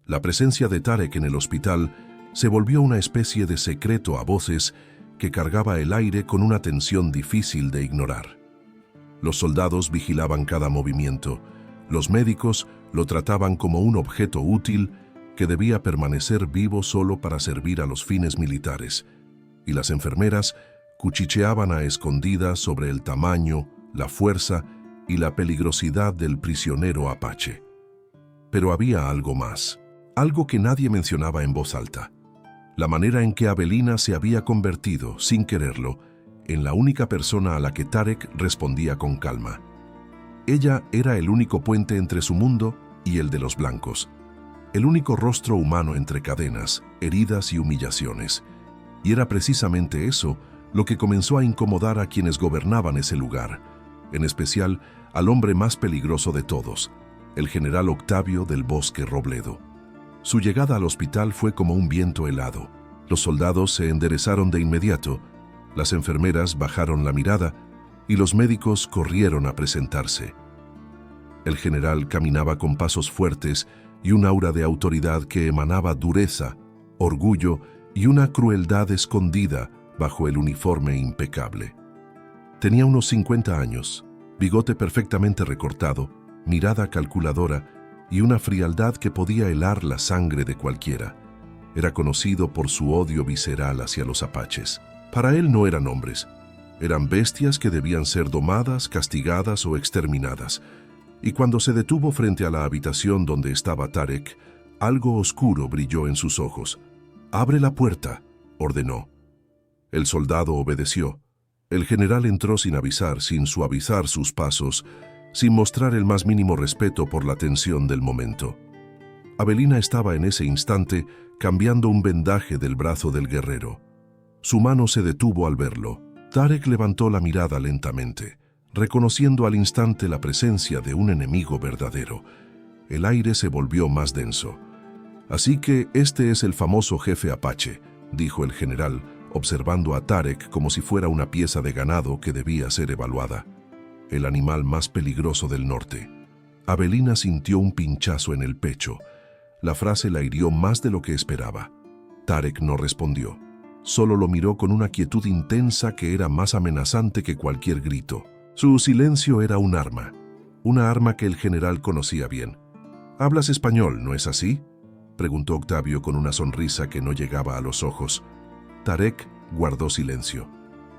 la presencia de Tarek en el hospital se volvió una especie de secreto a voces que cargaba el aire con una tensión difícil de ignorar. Los soldados vigilaban cada movimiento, los médicos lo trataban como un objeto útil que debía permanecer vivo solo para servir a los fines militares, y las enfermeras cuchicheaban a escondidas sobre el tamaño, la fuerza y la peligrosidad del prisionero apache. Pero había algo más, algo que nadie mencionaba en voz alta. La manera en que Avelina se había convertido, sin quererlo, en la única persona a la que Tarek respondía con calma. Ella era el único puente entre su mundo y el de los blancos, el único rostro humano entre cadenas, heridas y humillaciones. Y era precisamente eso lo que comenzó a incomodar a quienes gobernaban ese lugar, en especial al hombre más peligroso de todos, el general Octavio del Bosque Robledo. Su llegada al hospital fue como un viento helado. Los soldados se enderezaron de inmediato, las enfermeras bajaron la mirada y los médicos corrieron a presentarse. El general caminaba con pasos fuertes y un aura de autoridad que emanaba dureza, orgullo y una crueldad escondida bajo el uniforme impecable. Tenía unos 50 años, bigote perfectamente recortado, mirada calculadora y una frialdad que podía helar la sangre de cualquiera. Era conocido por su odio visceral hacia los apaches. Para él no eran hombres, eran bestias que debían ser domadas, castigadas o exterminadas. Y cuando se detuvo frente a la habitación donde estaba Tarek, algo oscuro brilló en sus ojos. «Abre la puerta», ordenó. El soldado obedeció. El general entró sin avisar, sin suavizar sus pasos, sin mostrar el más mínimo respeto por la tensión del momento. Avelina estaba en ese instante cambiando un vendaje del brazo del guerrero. Su mano se detuvo al verlo. Tarek levantó la mirada lentamente, reconociendo al instante la presencia de un enemigo verdadero. El aire se volvió más denso. «Así que este es el famoso jefe apache», dijo el general, observando a Tarek como si fuera una pieza de ganado que debía ser evaluada. El animal más peligroso del norte. Avelina sintió un pinchazo en el pecho. La frase la hirió más de lo que esperaba. Tarek no respondió. Solo lo miró con una quietud intensa que era más amenazante que cualquier grito. Su silencio era un arma que el general conocía bien. «¿Hablas español, no es así?», preguntó Octavio con una sonrisa que no llegaba a los ojos. Tarek guardó silencio.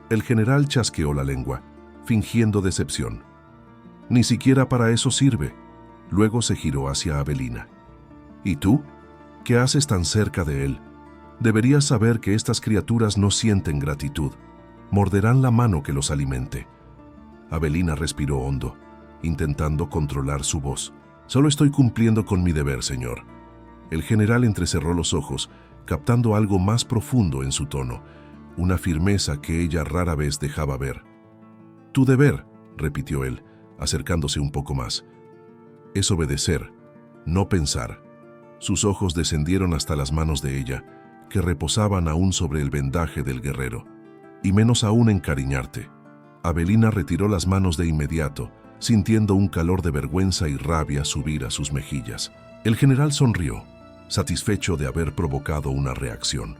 El general chasqueó la lengua, fingiendo decepción. «Ni siquiera para eso sirve». Luego se giró hacia Avelina. «¿Y tú?», ¿Qué haces tan cerca de él? Deberías saber que estas criaturas no sienten gratitud. Morderán la mano que los alimente. Avelina respiró hondo, intentando controlar su voz. Solo estoy cumpliendo con mi deber, señor. El general entrecerró los ojos, captando algo más profundo en su tono, una firmeza que ella rara vez dejaba ver. Tu deber, repitió él, acercándose un poco más. Es obedecer, no pensar. Sus ojos descendieron hasta las manos de ella, que reposaban aún sobre el vendaje del guerrero, y menos aún encariñarte. Avelina retiró las manos de inmediato, sintiendo un calor de vergüenza y rabia subir a sus mejillas. El general sonrió, satisfecho de haber provocado una reacción.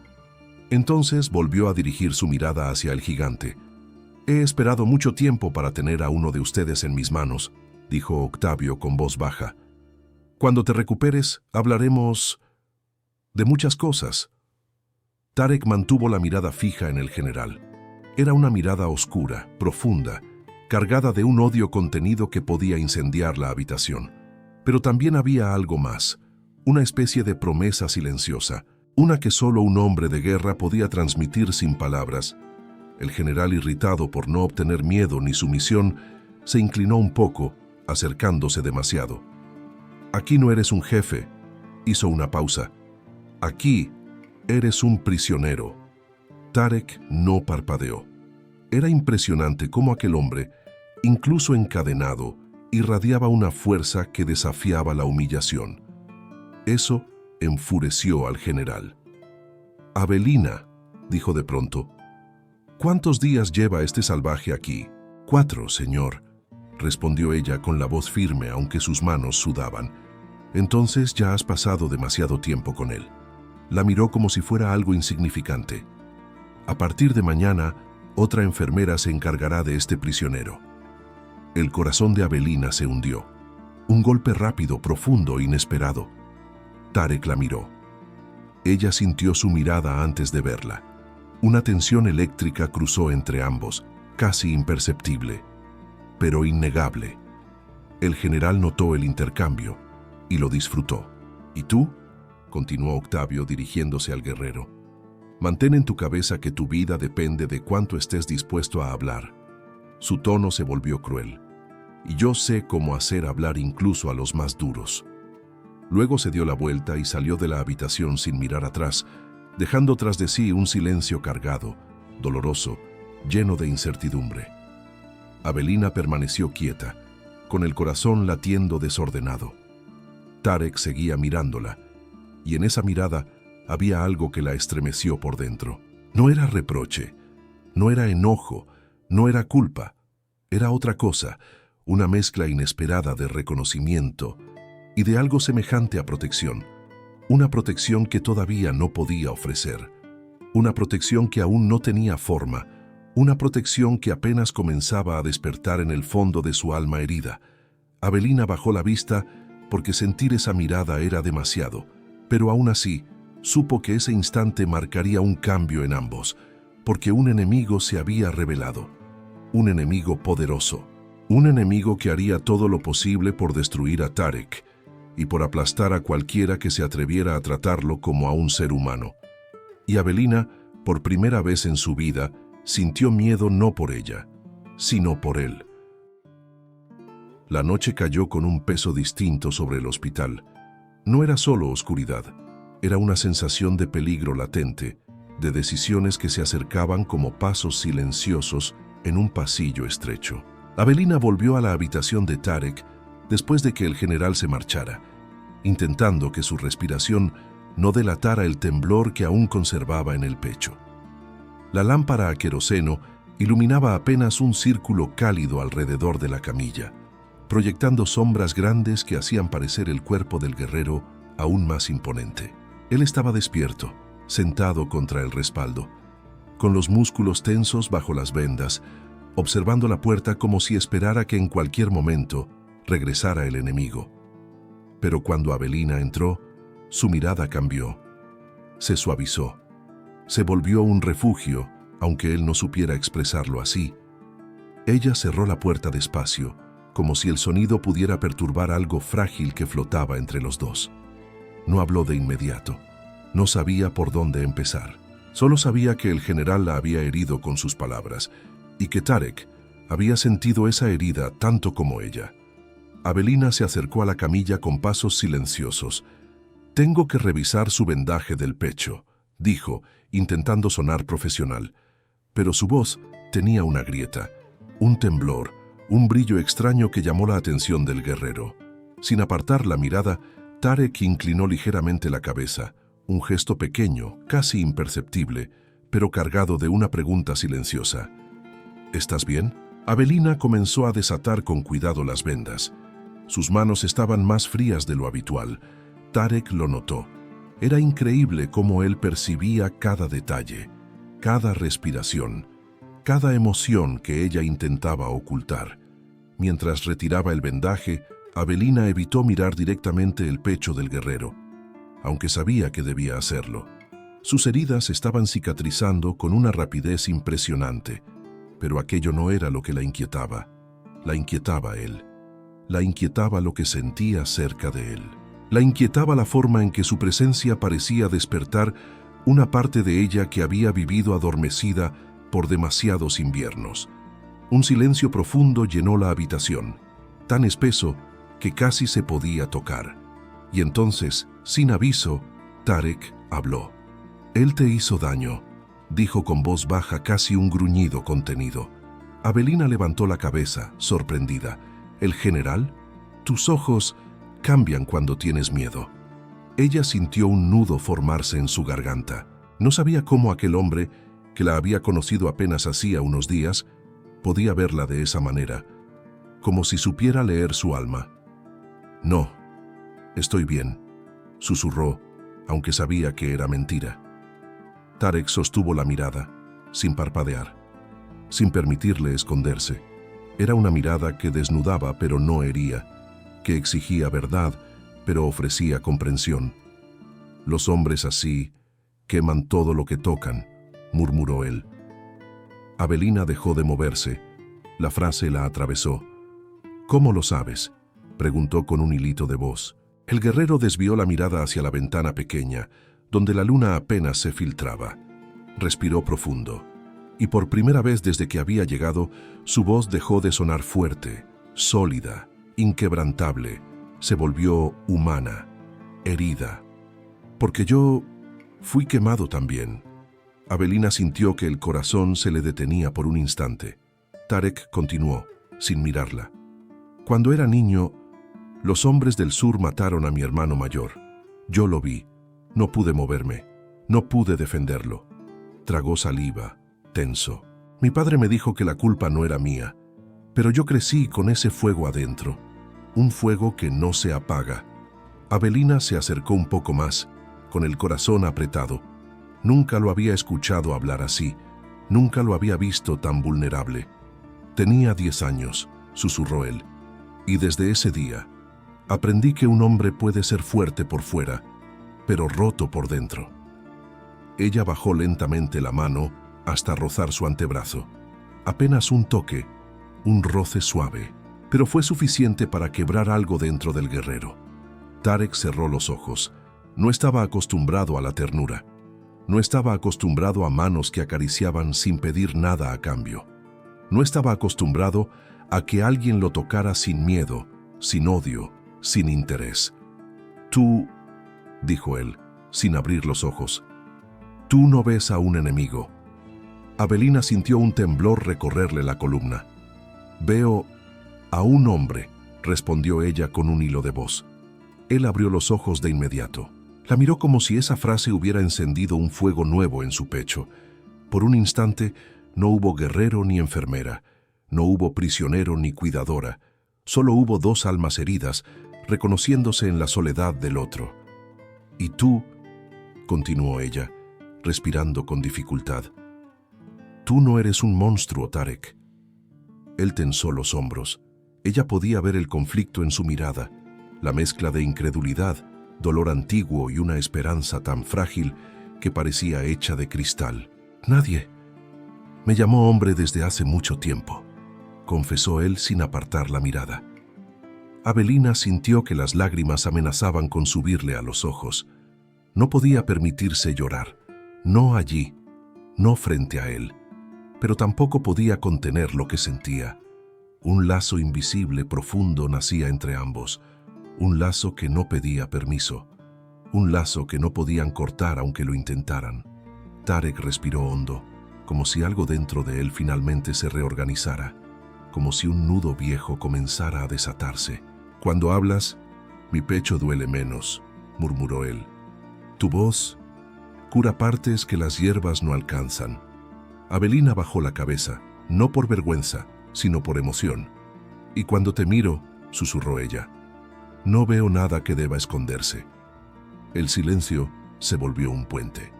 Entonces volvió a dirigir su mirada hacia el gigante. He esperado mucho tiempo para tener a uno de ustedes en mis manos, dijo Octavio con voz baja. Cuando te recuperes, hablaremos de muchas cosas. Tarek mantuvo la mirada fija en el general. Era una mirada oscura, profunda, cargada de un odio contenido que podía incendiar la habitación. Pero también había algo más, una especie de promesa silenciosa, una que solo un hombre de guerra podía transmitir sin palabras. El general, irritado por no obtener miedo ni sumisión, se inclinó un poco, acercándose demasiado. Aquí no eres un jefe, hizo una pausa. Aquí eres un prisionero. Tarek no parpadeó. Era impresionante cómo aquel hombre, incluso encadenado, irradiaba una fuerza que desafiaba la humillación. Eso enfureció al general. Avelina, dijo de pronto, ¿cuántos días lleva este salvaje aquí? 4, señor, respondió ella con la voz firme, aunque sus manos sudaban. Entonces ya has pasado demasiado tiempo con él. La miró como si fuera algo insignificante. A partir de mañana, otra enfermera se encargará de este prisionero. El corazón de Avelina se hundió. Un golpe rápido, profundo, inesperado. Tarek la miró. Ella sintió su mirada antes de verla. Una tensión eléctrica cruzó entre ambos, casi imperceptible, pero innegable. El general notó el intercambio y lo disfrutó. ¿Y tú?, continuó Octavio dirigiéndose al guerrero. Mantén en tu cabeza que tu vida depende de cuánto estés dispuesto a hablar. Su tono se volvió cruel. Y yo sé cómo hacer hablar incluso a los más duros. Luego se dio la vuelta y salió de la habitación sin mirar atrás, dejando tras de sí un silencio cargado, doloroso, lleno de incertidumbre. Avelina permaneció quieta, con el corazón latiendo desordenado. Tarek seguía mirándola, y en esa mirada había algo que la estremeció por dentro. No era reproche, no era enojo, no era culpa. Era otra cosa, una mezcla inesperada de reconocimiento y de algo semejante a protección. Una protección que todavía no podía ofrecer. Una protección que aún no tenía forma. Una protección que apenas comenzaba a despertar en el fondo de su alma herida. Avelina bajó la vista porque sentir esa mirada era demasiado, pero aún así supo que ese instante marcaría un cambio en ambos, porque un enemigo se había revelado. Un enemigo poderoso. Un enemigo que haría todo lo posible por destruir a Tarek y por aplastar a cualquiera que se atreviera a tratarlo como a un ser humano. Y Avelina, por primera vez en su vida, sintió miedo no por ella, sino por él. La noche cayó con un peso distinto sobre el hospital. No era solo oscuridad, era una sensación de peligro latente, de decisiones que se acercaban como pasos silenciosos en un pasillo estrecho. Avelina volvió a la habitación de Tarek después de que el general se marchara, intentando que su respiración no delatara el temblor que aún conservaba en el pecho. La lámpara a queroseno iluminaba apenas un círculo cálido alrededor de la camilla, proyectando sombras grandes que hacían parecer el cuerpo del guerrero aún más imponente. Él estaba despierto, sentado contra el respaldo, con los músculos tensos bajo las vendas, observando la puerta como si esperara que en cualquier momento regresara el enemigo. Pero cuando Avelina entró, su mirada cambió. Se suavizó. Se volvió un refugio, aunque él no supiera expresarlo así. Ella cerró la puerta despacio, como si el sonido pudiera perturbar algo frágil que flotaba entre los dos. No habló de inmediato. No sabía por dónde empezar. Solo sabía que el general la había herido con sus palabras y que Tarek había sentido esa herida tanto como ella. Avelina se acercó a la camilla con pasos silenciosos. «Tengo que revisar su vendaje del pecho», dijo, intentando sonar profesional. Pero su voz tenía una grieta, un temblor, un brillo extraño que llamó la atención del guerrero. Sin apartar la mirada, Tarek inclinó ligeramente la cabeza, un gesto pequeño, casi imperceptible, pero cargado de una pregunta silenciosa. «¿Estás bien?» Avelina comenzó a desatar con cuidado las vendas. Sus manos estaban más frías de lo habitual. Tarek lo notó. Era increíble cómo él percibía cada detalle, cada respiración, cada emoción que ella intentaba ocultar. Mientras retiraba el vendaje, Avelina evitó mirar directamente el pecho del guerrero, aunque sabía que debía hacerlo. Sus heridas estaban cicatrizando con una rapidez impresionante, pero aquello no era lo que la inquietaba. La inquietaba él. La inquietaba lo que sentía cerca de él. La inquietaba la forma en que su presencia parecía despertar una parte de ella que había vivido adormecida por demasiados inviernos. Un silencio profundo llenó la habitación, tan espeso que casi se podía tocar. Y entonces, sin aviso, Tarek habló. «Él te hizo daño», dijo con voz baja, casi un gruñido contenido. Avelina levantó la cabeza, sorprendida. «¿El general? Tus ojos cambian cuando tienes miedo». Ella sintió un nudo formarse en su garganta. No sabía cómo aquel hombre, que la había conocido apenas hacía unos días, podía verla de esa manera, como si supiera leer su alma. «No, estoy bien», susurró, aunque sabía que era mentira. Tarek sostuvo la mirada, sin parpadear, sin permitirle esconderse. Era una mirada que desnudaba pero no hería, que exigía verdad pero ofrecía comprensión. «Los hombres así queman todo lo que tocan», murmuró él. Avelina dejó de moverse. La frase la atravesó. «¿Cómo lo sabes?», preguntó con un hilito de voz. El guerrero desvió la mirada hacia la ventana pequeña, donde la luna apenas se filtraba. Respiró profundo, y por primera vez desde que había llegado, su voz dejó de sonar fuerte, sólida, inquebrantable. Se volvió humana, herida. «Porque yo fui quemado también». Avelina sintió que el corazón se le detenía por un instante. Tarek continuó, sin mirarla. «Cuando era niño, los hombres del sur mataron a mi hermano mayor. Yo lo vi. No pude moverme. No pude defenderlo». Tragó saliva, tenso. «Mi padre me dijo que la culpa no era mía, pero yo crecí con ese fuego adentro, un fuego que no se apaga». Avelina se acercó un poco más, con el corazón apretado. Nunca lo había escuchado hablar así, nunca lo había visto tan vulnerable. «Tenía 10 años», susurró él, «y desde ese día aprendí que un hombre puede ser fuerte por fuera, pero roto por dentro». Ella bajó lentamente la mano hasta rozar su antebrazo. Apenas un toque, un roce suave, pero fue suficiente para quebrar algo dentro del guerrero. Tarek cerró los ojos. No estaba acostumbrado a la ternura. No estaba acostumbrado a manos que acariciaban sin pedir nada a cambio. No estaba acostumbrado a que alguien lo tocara sin miedo, sin odio, sin interés. «Tú», dijo él, sin abrir los ojos, «tú no ves a un enemigo». Avelina sintió un temblor recorrerle la columna. «Veo a un hombre», respondió ella con un hilo de voz. Él abrió los ojos de inmediato. La miró como si esa frase hubiera encendido un fuego nuevo en su pecho. Por un instante no hubo guerrero ni enfermera, no hubo prisionero ni cuidadora. Solo hubo dos almas heridas, reconociéndose en la soledad del otro. «Y tú», continuó ella, respirando con dificultad, «tú no eres un monstruo, Tarek». Él tensó los hombros. Ella podía ver el conflicto en su mirada, la mezcla de incredulidad, dolor antiguo y una esperanza tan frágil que parecía hecha de cristal. «Nadie me llamó hombre desde hace mucho tiempo», confesó él sin apartar la mirada. Avelina sintió que las lágrimas amenazaban con subirle a los ojos. No podía permitirse llorar, no allí, no frente a él, pero tampoco podía contener lo que sentía. Un lazo invisible profundo nacía entre ambos, un lazo que no pedía permiso, un lazo que no podían cortar aunque lo intentaran. Tarek respiró hondo, como si algo dentro de él finalmente se reorganizara, como si un nudo viejo comenzara a desatarse. «Cuando hablas, mi pecho duele menos», murmuró él. «Tu voz cura partes que las hierbas no alcanzan». Avelina bajó la cabeza, no por vergüenza, sino por emoción. «Y cuando te miro», susurró ella, «no veo nada que deba esconderse». El silencio se volvió un puente,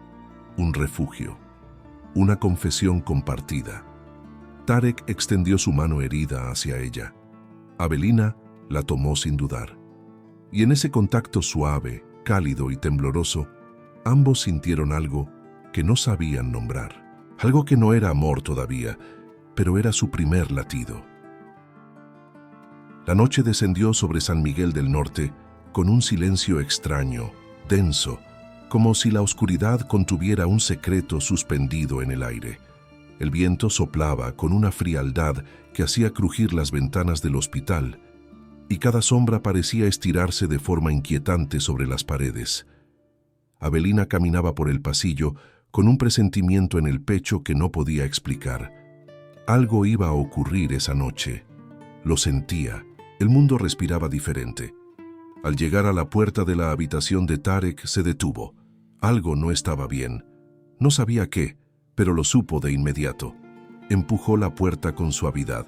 un refugio, una confesión compartida. Tarek extendió su mano herida hacia ella. Avelina la tomó sin dudar. Y en ese contacto suave, cálido y tembloroso, ambos sintieron algo que no sabían nombrar. Algo que no era amor todavía, pero era su primer latido. La noche descendió sobre San Miguel del Norte con un silencio extraño, denso, como si la oscuridad contuviera un secreto suspendido en el aire. El viento soplaba con una frialdad que hacía crujir las ventanas del hospital, y cada sombra parecía estirarse de forma inquietante sobre las paredes. Avelina caminaba por el pasillo con un presentimiento en el pecho que no podía explicar. Algo iba a ocurrir esa noche. Lo sentía. El mundo respiraba diferente. Al llegar a la puerta de la habitación de Tarek, se detuvo. Algo no estaba bien. No sabía qué, pero lo supo de inmediato. Empujó la puerta con suavidad.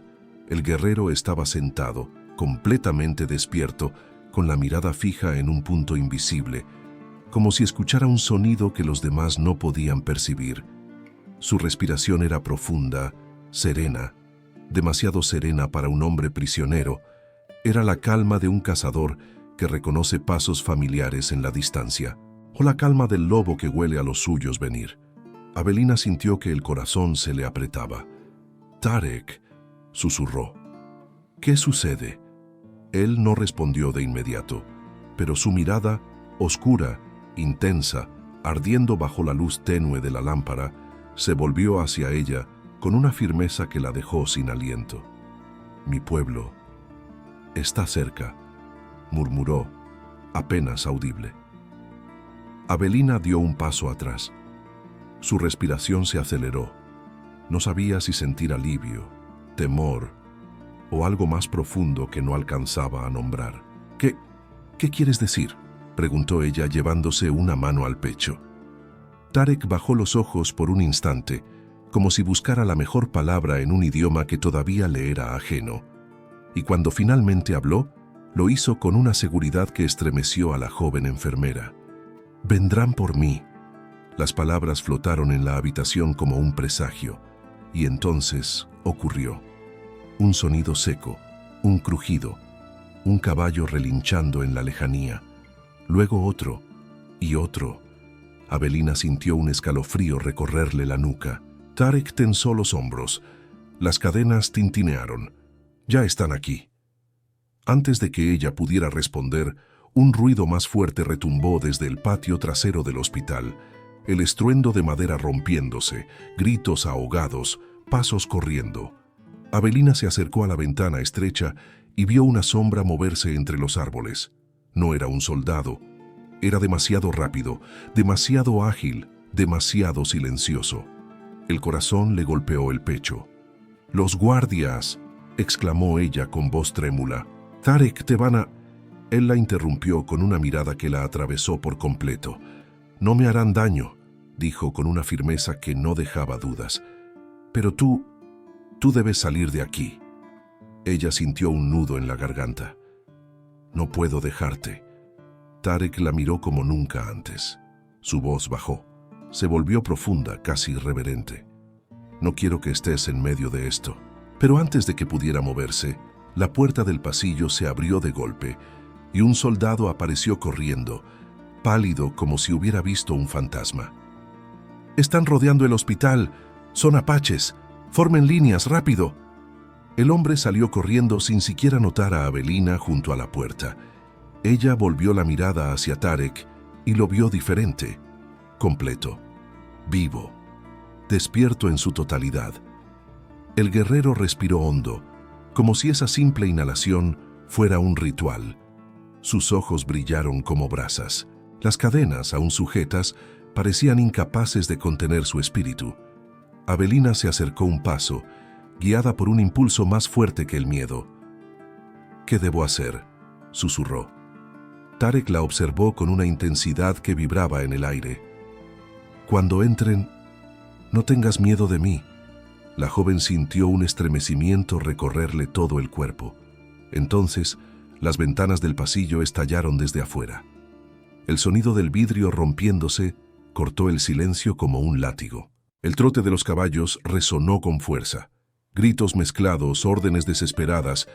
El guerrero estaba sentado, completamente despierto, con la mirada fija en un punto invisible, como si escuchara un sonido que los demás no podían percibir. Su respiración era profunda, serena, demasiado serena para un hombre prisionero. Era la calma de un cazador que reconoce pasos familiares en la distancia, o la calma del lobo que huele a los suyos venir. Avelina sintió que el corazón se le apretaba. «Tarek», susurró. «¿Qué sucede?» Él no respondió de inmediato, pero su mirada, oscura, intensa, ardiendo bajo la luz tenue de la lámpara, se volvió hacia ella con una firmeza que la dejó sin aliento. «Mi pueblo está cerca», murmuró, apenas audible. Avelina dio un paso atrás. Su respiración se aceleró. No sabía si sentir alivio, temor o algo más profundo que no alcanzaba a nombrar. ¿Qué quieres decir?», preguntó ella llevándose una mano al pecho. Tarek bajó los ojos por un instante, como si buscara la mejor palabra en un idioma que todavía le era ajeno. Y cuando finalmente habló, lo hizo con una seguridad que estremeció a la joven enfermera. «Vendrán por mí». Las palabras flotaron en la habitación como un presagio, y entonces ocurrió. Un sonido seco, un crujido, un caballo relinchando en la lejanía. Luego otro, y otro. Avelina sintió un escalofrío recorrerle la nuca. Tarek tensó los hombros. Las cadenas tintinearon. «Ya están aquí». Antes de que ella pudiera responder, un ruido más fuerte retumbó desde el patio trasero del hospital. El estruendo de madera rompiéndose, gritos ahogados, pasos corriendo. Avelina se acercó a la ventana estrecha y vio una sombra moverse entre los árboles. No era un soldado. Era demasiado rápido, demasiado ágil, demasiado silencioso. El corazón le golpeó el pecho. «¡Los guardias!», exclamó ella con voz trémula. «Tarek, te van a...». Él la interrumpió con una mirada que la atravesó por completo. «No me harán daño», dijo con una firmeza que no dejaba dudas. «Pero tú debes salir de aquí». Ella sintió un nudo en la garganta. «No puedo dejarte». Tarek la miró como nunca antes. Su voz bajó. Se volvió profunda, casi reverente. «No quiero que estés en medio de esto». Pero antes de que pudiera moverse, la puerta del pasillo se abrió de golpe y un soldado apareció corriendo, pálido como si hubiera visto un fantasma. «Están rodeando el hospital. Son apaches. Formen líneas, rápido». El hombre salió corriendo sin siquiera notar a Avelina junto a la puerta. Ella volvió la mirada hacia Tarek y lo vio diferente, completo, vivo, despierto en su totalidad. El guerrero respiró hondo, como si esa simple inhalación fuera un ritual. Sus ojos brillaron como brasas. Las cadenas, aún sujetas, parecían incapaces de contener su espíritu. Avelina se acercó un paso, guiada por un impulso más fuerte que el miedo. «¿Qué debo hacer?», susurró. Tarek la observó con una intensidad que vibraba en el aire. «Cuando entren, no tengas miedo de mí». La joven sintió un estremecimiento recorrerle todo el cuerpo. Entonces, las ventanas del pasillo estallaron desde afuera. El sonido del vidrio rompiéndose cortó el silencio como un látigo. El trote de los caballos resonó con fuerza. Gritos mezclados, órdenes desesperadas,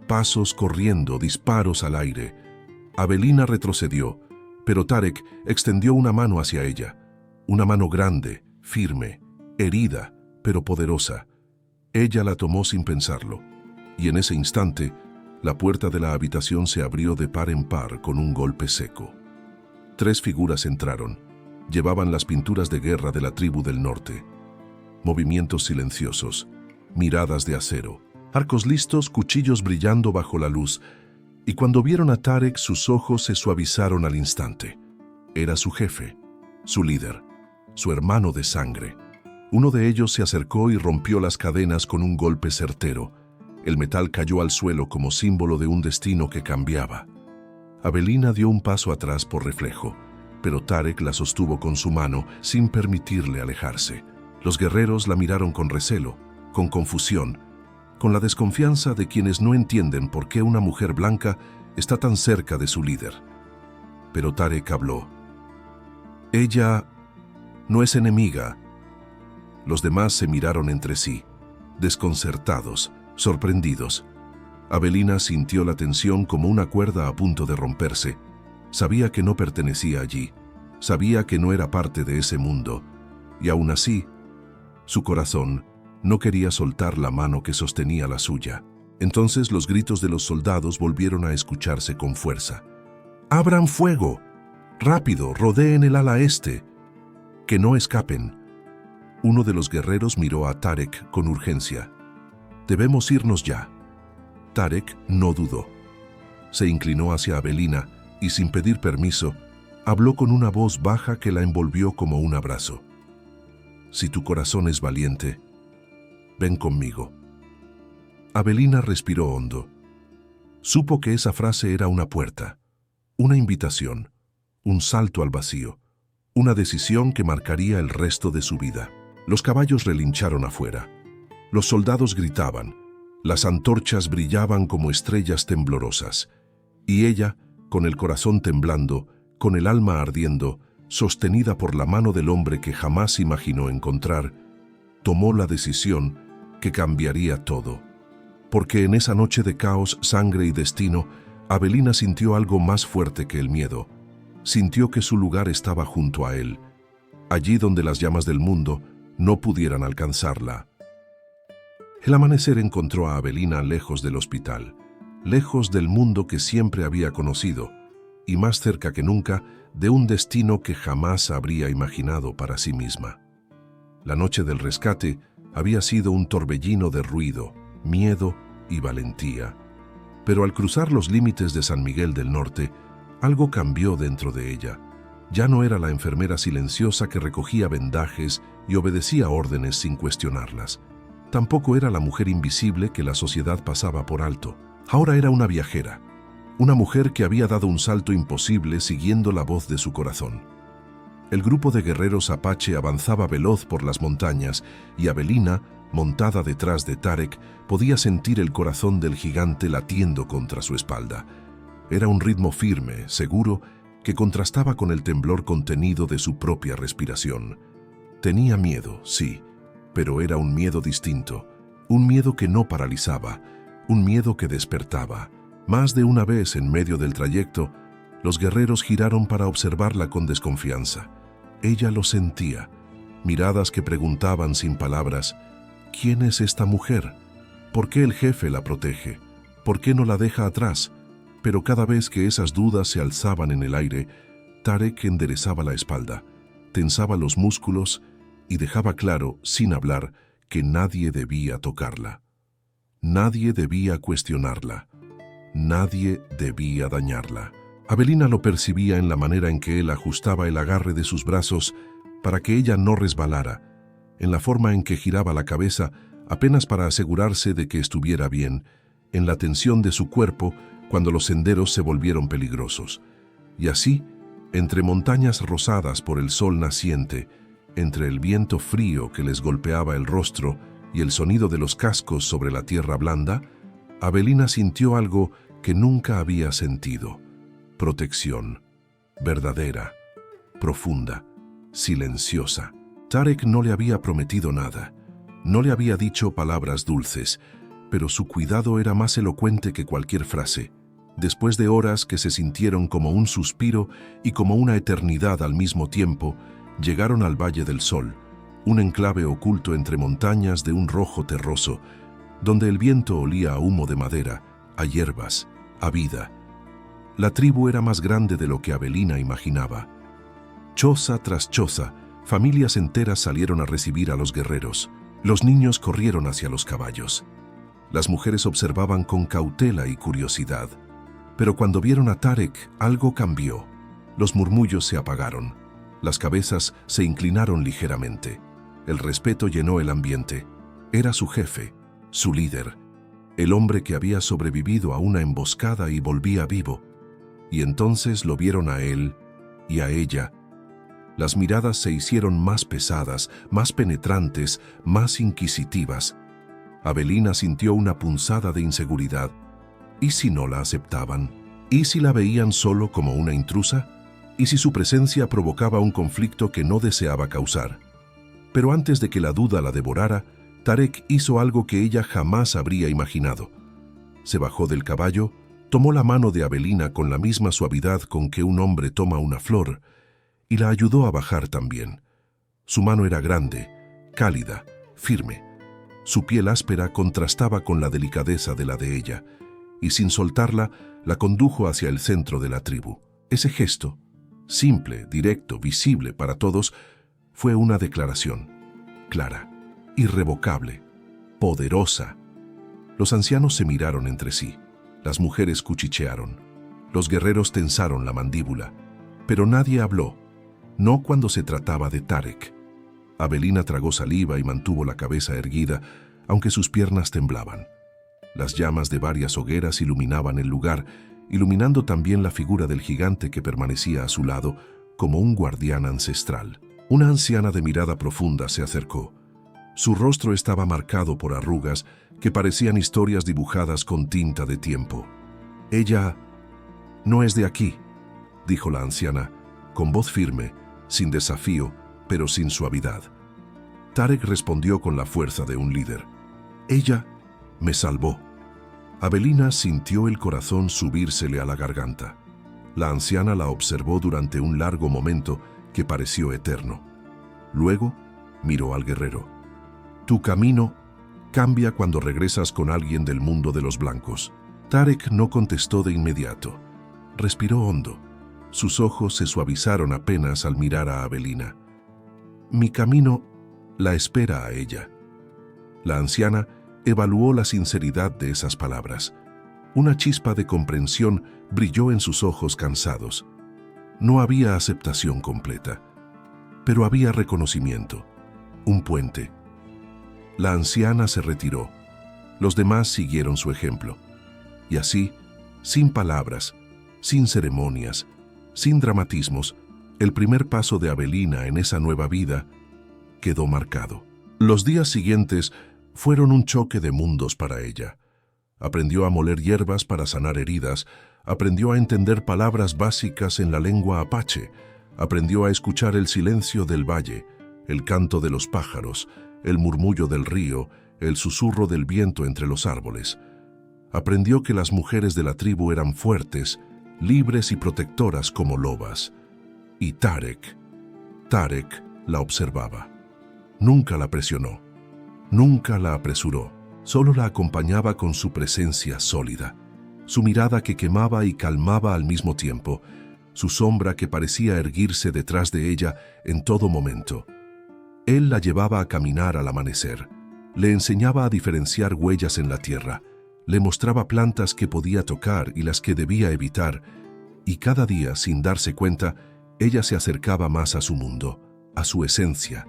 pasos corriendo, disparos al aire. Avelina retrocedió, pero Tarek extendió una mano hacia ella. Una mano grande, firme, herida, pero poderosa. Ella la tomó sin pensarlo, y en ese instante, la puerta de la habitación se abrió de par en par con un golpe seco. 3 figuras entraron. Llevaban las pinturas de guerra de la tribu del norte. Movimientos silenciosos, miradas de acero, arcos listos, cuchillos brillando bajo la luz, y cuando vieron a Tarek sus ojos se suavizaron al instante. Era su jefe, su líder, su hermano de sangre. Uno de ellos se acercó y rompió las cadenas con un golpe certero. El metal cayó al suelo como símbolo de un destino que cambiaba. Avelina dio un paso atrás por reflejo, pero Tarek la sostuvo con su mano sin permitirle alejarse. Los guerreros la miraron con recelo, con confusión, con la desconfianza de quienes no entienden por qué una mujer blanca está tan cerca de su líder. Pero Tarek habló. «Ella no es enemiga». Los demás se miraron entre sí, desconcertados, sorprendidos. Avelina sintió la tensión como una cuerda a punto de romperse. Sabía que no pertenecía allí, sabía que no era parte de ese mundo, y aún así, su corazón no quería soltar la mano que sostenía la suya. Entonces los gritos de los soldados volvieron a escucharse con fuerza. «¡Abran fuego! ¡Rápido! ¡Rodeen el ala este! ¡Que no escapen!». Uno de los guerreros miró a Tarek con urgencia. «Debemos irnos ya». Tarek no dudó. Se inclinó hacia Avelina y, sin pedir permiso, habló con una voz baja que la envolvió como un abrazo. «Si tu corazón es valiente, ven conmigo». Avelina respiró hondo. Supo que esa frase era una puerta, una invitación, un salto al vacío, una decisión que marcaría el resto de su vida. Los caballos relincharon afuera. Los soldados gritaban. Las antorchas brillaban como estrellas temblorosas. Y ella, con el corazón temblando, con el alma ardiendo, sostenida por la mano del hombre que jamás imaginó encontrar, tomó la decisión que cambiaría todo. Porque en esa noche de caos, sangre y destino, Avelina sintió algo más fuerte que el miedo. Sintió que su lugar estaba junto a él, allí donde las llamas del mundo no pudieran alcanzarla. El amanecer encontró a Avelina lejos del hospital, lejos del mundo que siempre había conocido, y más cerca que nunca de un destino que jamás habría imaginado para sí misma. La noche del rescate había sido un torbellino de ruido, miedo y valentía. Pero al cruzar los límites de San Miguel del Norte, algo cambió dentro de ella. Ya no era la enfermera silenciosa que recogía vendajes y obedecía órdenes sin cuestionarlas. Tampoco era la mujer invisible que la sociedad pasaba por alto. Ahora era una viajera, una mujer que había dado un salto imposible siguiendo la voz de su corazón. El grupo de guerreros apache avanzaba veloz por las montañas y Avelina, montada detrás de Tarek, podía sentir el corazón del gigante latiendo contra su espalda. Era un ritmo firme, seguro, que contrastaba con el temblor contenido de su propia respiración. Tenía miedo, sí, pero era un miedo distinto, un miedo que no paralizaba, un miedo que despertaba. Más de una vez en medio del trayecto, los guerreros giraron para observarla con desconfianza. Ella lo sentía, miradas que preguntaban sin palabras, ¿quién es esta mujer? ¿Por qué el jefe la protege? ¿Por qué no la deja atrás? Pero cada vez que esas dudas se alzaban en el aire, Tarek enderezaba la espalda, tensaba los músculos y dejaba claro, sin hablar, que nadie debía tocarla. Nadie debía cuestionarla. Nadie debía dañarla. Avelina lo percibía en la manera en que él ajustaba el agarre de sus brazos para que ella no resbalara, en la forma en que giraba la cabeza apenas para asegurarse de que estuviera bien, en la tensión de su cuerpo cuando los senderos se volvieron peligrosos. Y así, entre montañas rosadas por el sol naciente, entre el viento frío que les golpeaba el rostro y el sonido de los cascos sobre la tierra blanda, Avelina sintió algo que nunca había sentido. Protección, verdadera, profunda, silenciosa. Tarek no le había prometido nada, no le había dicho palabras dulces, pero su cuidado era más elocuente que cualquier frase. Después de horas que se sintieron como un suspiro y como una eternidad al mismo tiempo, llegaron al Valle del Sol, un enclave oculto entre montañas de un rojo terroso, donde el viento olía a humo de madera, a hierbas, a vida. La tribu era más grande de lo que Avelina imaginaba. Choza tras choza, familias enteras salieron a recibir a los guerreros. Los niños corrieron hacia los caballos. Las mujeres observaban con cautela y curiosidad. Pero cuando vieron a Tarek, algo cambió. Los murmullos se apagaron. Las cabezas se inclinaron ligeramente. El respeto llenó el ambiente. Era su jefe, su líder, el hombre que había sobrevivido a una emboscada y volvía vivo. Y entonces lo vieron a él y a ella. Las miradas se hicieron más pesadas, más penetrantes, más inquisitivas. Avelina sintió una punzada de inseguridad. ¿Y si no la aceptaban? ¿Y si la veían solo como una intrusa? ¿Y si su presencia provocaba un conflicto que no deseaba causar? Pero antes de que la duda la devorara, Tarek hizo algo que ella jamás habría imaginado. Se bajó del caballo, tomó la mano de Avelina con la misma suavidad con que un hombre toma una flor, y la ayudó a bajar también. Su mano era grande, cálida, firme. Su piel áspera contrastaba con la delicadeza de la de ella, y sin soltarla, la condujo hacia el centro de la tribu. Ese gesto, simple, directo, visible para todos, fue una declaración, clara, irrevocable, poderosa. Los ancianos se miraron entre sí, las mujeres cuchichearon, los guerreros tensaron la mandíbula, pero nadie habló, no cuando se trataba de Tarek. Avelina tragó saliva y mantuvo la cabeza erguida, aunque sus piernas temblaban. Las llamas de varias hogueras iluminaban el lugar, iluminando también la figura del gigante que permanecía a su lado como un guardián ancestral. Una anciana de mirada profunda se acercó. Su rostro estaba marcado por arrugas que parecían historias dibujadas con tinta de tiempo. «Ella no es de aquí», dijo la anciana, con voz firme, sin desafío, pero sin suavidad. Tarek respondió con la fuerza de un líder. «Ella me salvó». Avelina sintió el corazón subírsele a la garganta. La anciana la observó durante un largo momento que pareció eterno. Luego miró al guerrero. «Tu camino cambia cuando regresas con alguien del mundo de los blancos». Tarek no contestó de inmediato. Respiró hondo. Sus ojos se suavizaron apenas al mirar a Avelina. «Mi camino la espera a ella». La anciana evaluó la sinceridad de esas palabras. Una chispa de comprensión brilló en sus ojos cansados. No había aceptación completa, pero había reconocimiento, un puente. La anciana se retiró. Los demás siguieron su ejemplo. Y así, sin palabras, sin ceremonias, sin dramatismos, el primer paso de Avelina en esa nueva vida quedó marcado. Los días siguientes fueron un choque de mundos para ella. Aprendió a moler hierbas para sanar heridas, aprendió a entender palabras básicas en la lengua apache, aprendió a escuchar el silencio del valle, el canto de los pájaros, el murmullo del río, el susurro del viento entre los árboles. Aprendió que las mujeres de la tribu eran fuertes, libres y protectoras como lobas. Y Tarek la observaba. Nunca la presionó, nunca la apresuró. Solo la acompañaba con su presencia sólida, su mirada que quemaba y calmaba al mismo tiempo, su sombra que parecía erguirse detrás de ella en todo momento. Él la llevaba a caminar al amanecer, le enseñaba a diferenciar huellas en la tierra, le mostraba plantas que podía tocar y las que debía evitar, y cada día, sin darse cuenta, ella se acercaba más a su mundo, a su esencia,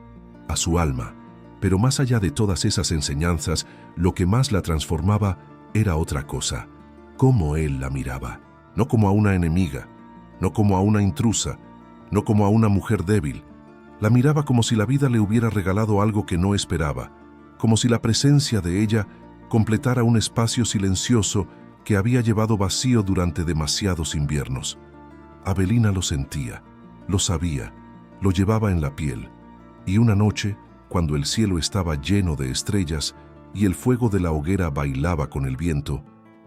a su alma. Pero más allá de todas esas enseñanzas, lo que más la transformaba era otra cosa: cómo él la miraba, no como a una enemiga, no como a una intrusa, no como a una mujer débil. La miraba como si la vida le hubiera regalado algo que no esperaba, como si la presencia de ella completara un espacio silencioso que había llevado vacío durante demasiados inviernos. Avelina lo sentía, lo sabía, lo llevaba en la piel, y una noche, cuando el cielo estaba lleno de estrellas y el fuego de la hoguera bailaba con el viento,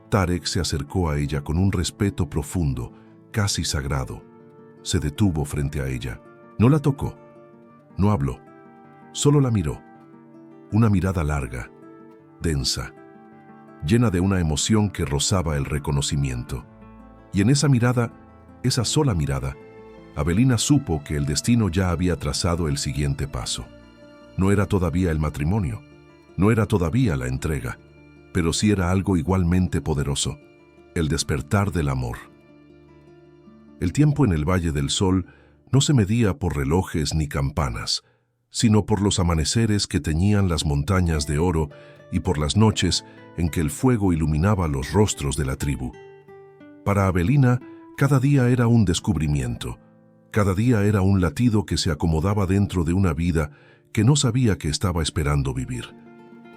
Tarek se acercó a ella con un respeto profundo, casi sagrado. Se detuvo frente a ella. No la tocó, no habló, solo la miró. Una mirada larga, densa, llena de una emoción que rozaba el reconocimiento. Y en esa mirada, esa sola mirada, Avelina supo que el destino ya había trazado el siguiente paso. No era todavía el matrimonio, no era todavía la entrega, pero sí era algo igualmente poderoso: el despertar del amor. El tiempo en el Valle del Sol no se medía por relojes ni campanas, sino por los amaneceres que teñían las montañas de oro y por las noches en que el fuego iluminaba los rostros de la tribu. Para Avelina, cada día era un descubrimiento, cada día era un latido que se acomodaba dentro de una vida que no sabía que estaba esperando vivir.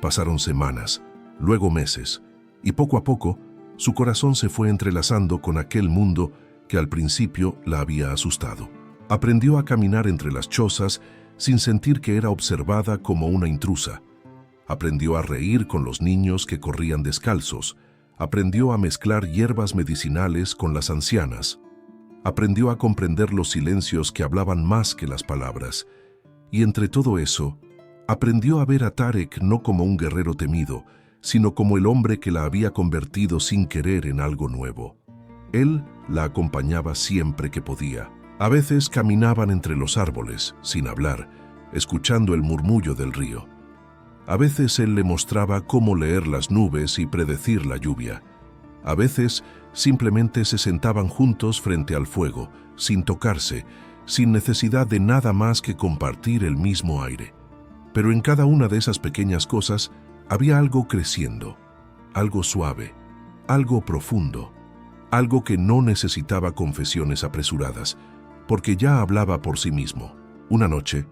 Pasaron semanas, luego meses, y poco a poco su corazón se fue entrelazando con aquel mundo que al principio la había asustado. Aprendió a caminar entre las chozas sin sentir que era observada como una intrusa. Aprendió a reír con los niños que corrían descalzos. Aprendió a mezclar hierbas medicinales con las ancianas. Aprendió a comprender los silencios que hablaban más que las palabras. Y entre todo eso, aprendió a ver a Tarek no como un guerrero temido, sino como el hombre que la había convertido sin querer en algo nuevo. Él la acompañaba siempre que podía. A veces caminaban entre los árboles, sin hablar, escuchando el murmullo del río. A veces él le mostraba cómo leer las nubes y predecir la lluvia. A veces simplemente se sentaban juntos frente al fuego, sin tocarse, sin necesidad de nada más que compartir el mismo aire. Pero en cada una de esas pequeñas cosas había algo creciendo, algo suave, algo profundo, algo que no necesitaba confesiones apresuradas, porque ya hablaba por sí mismo. Una noche,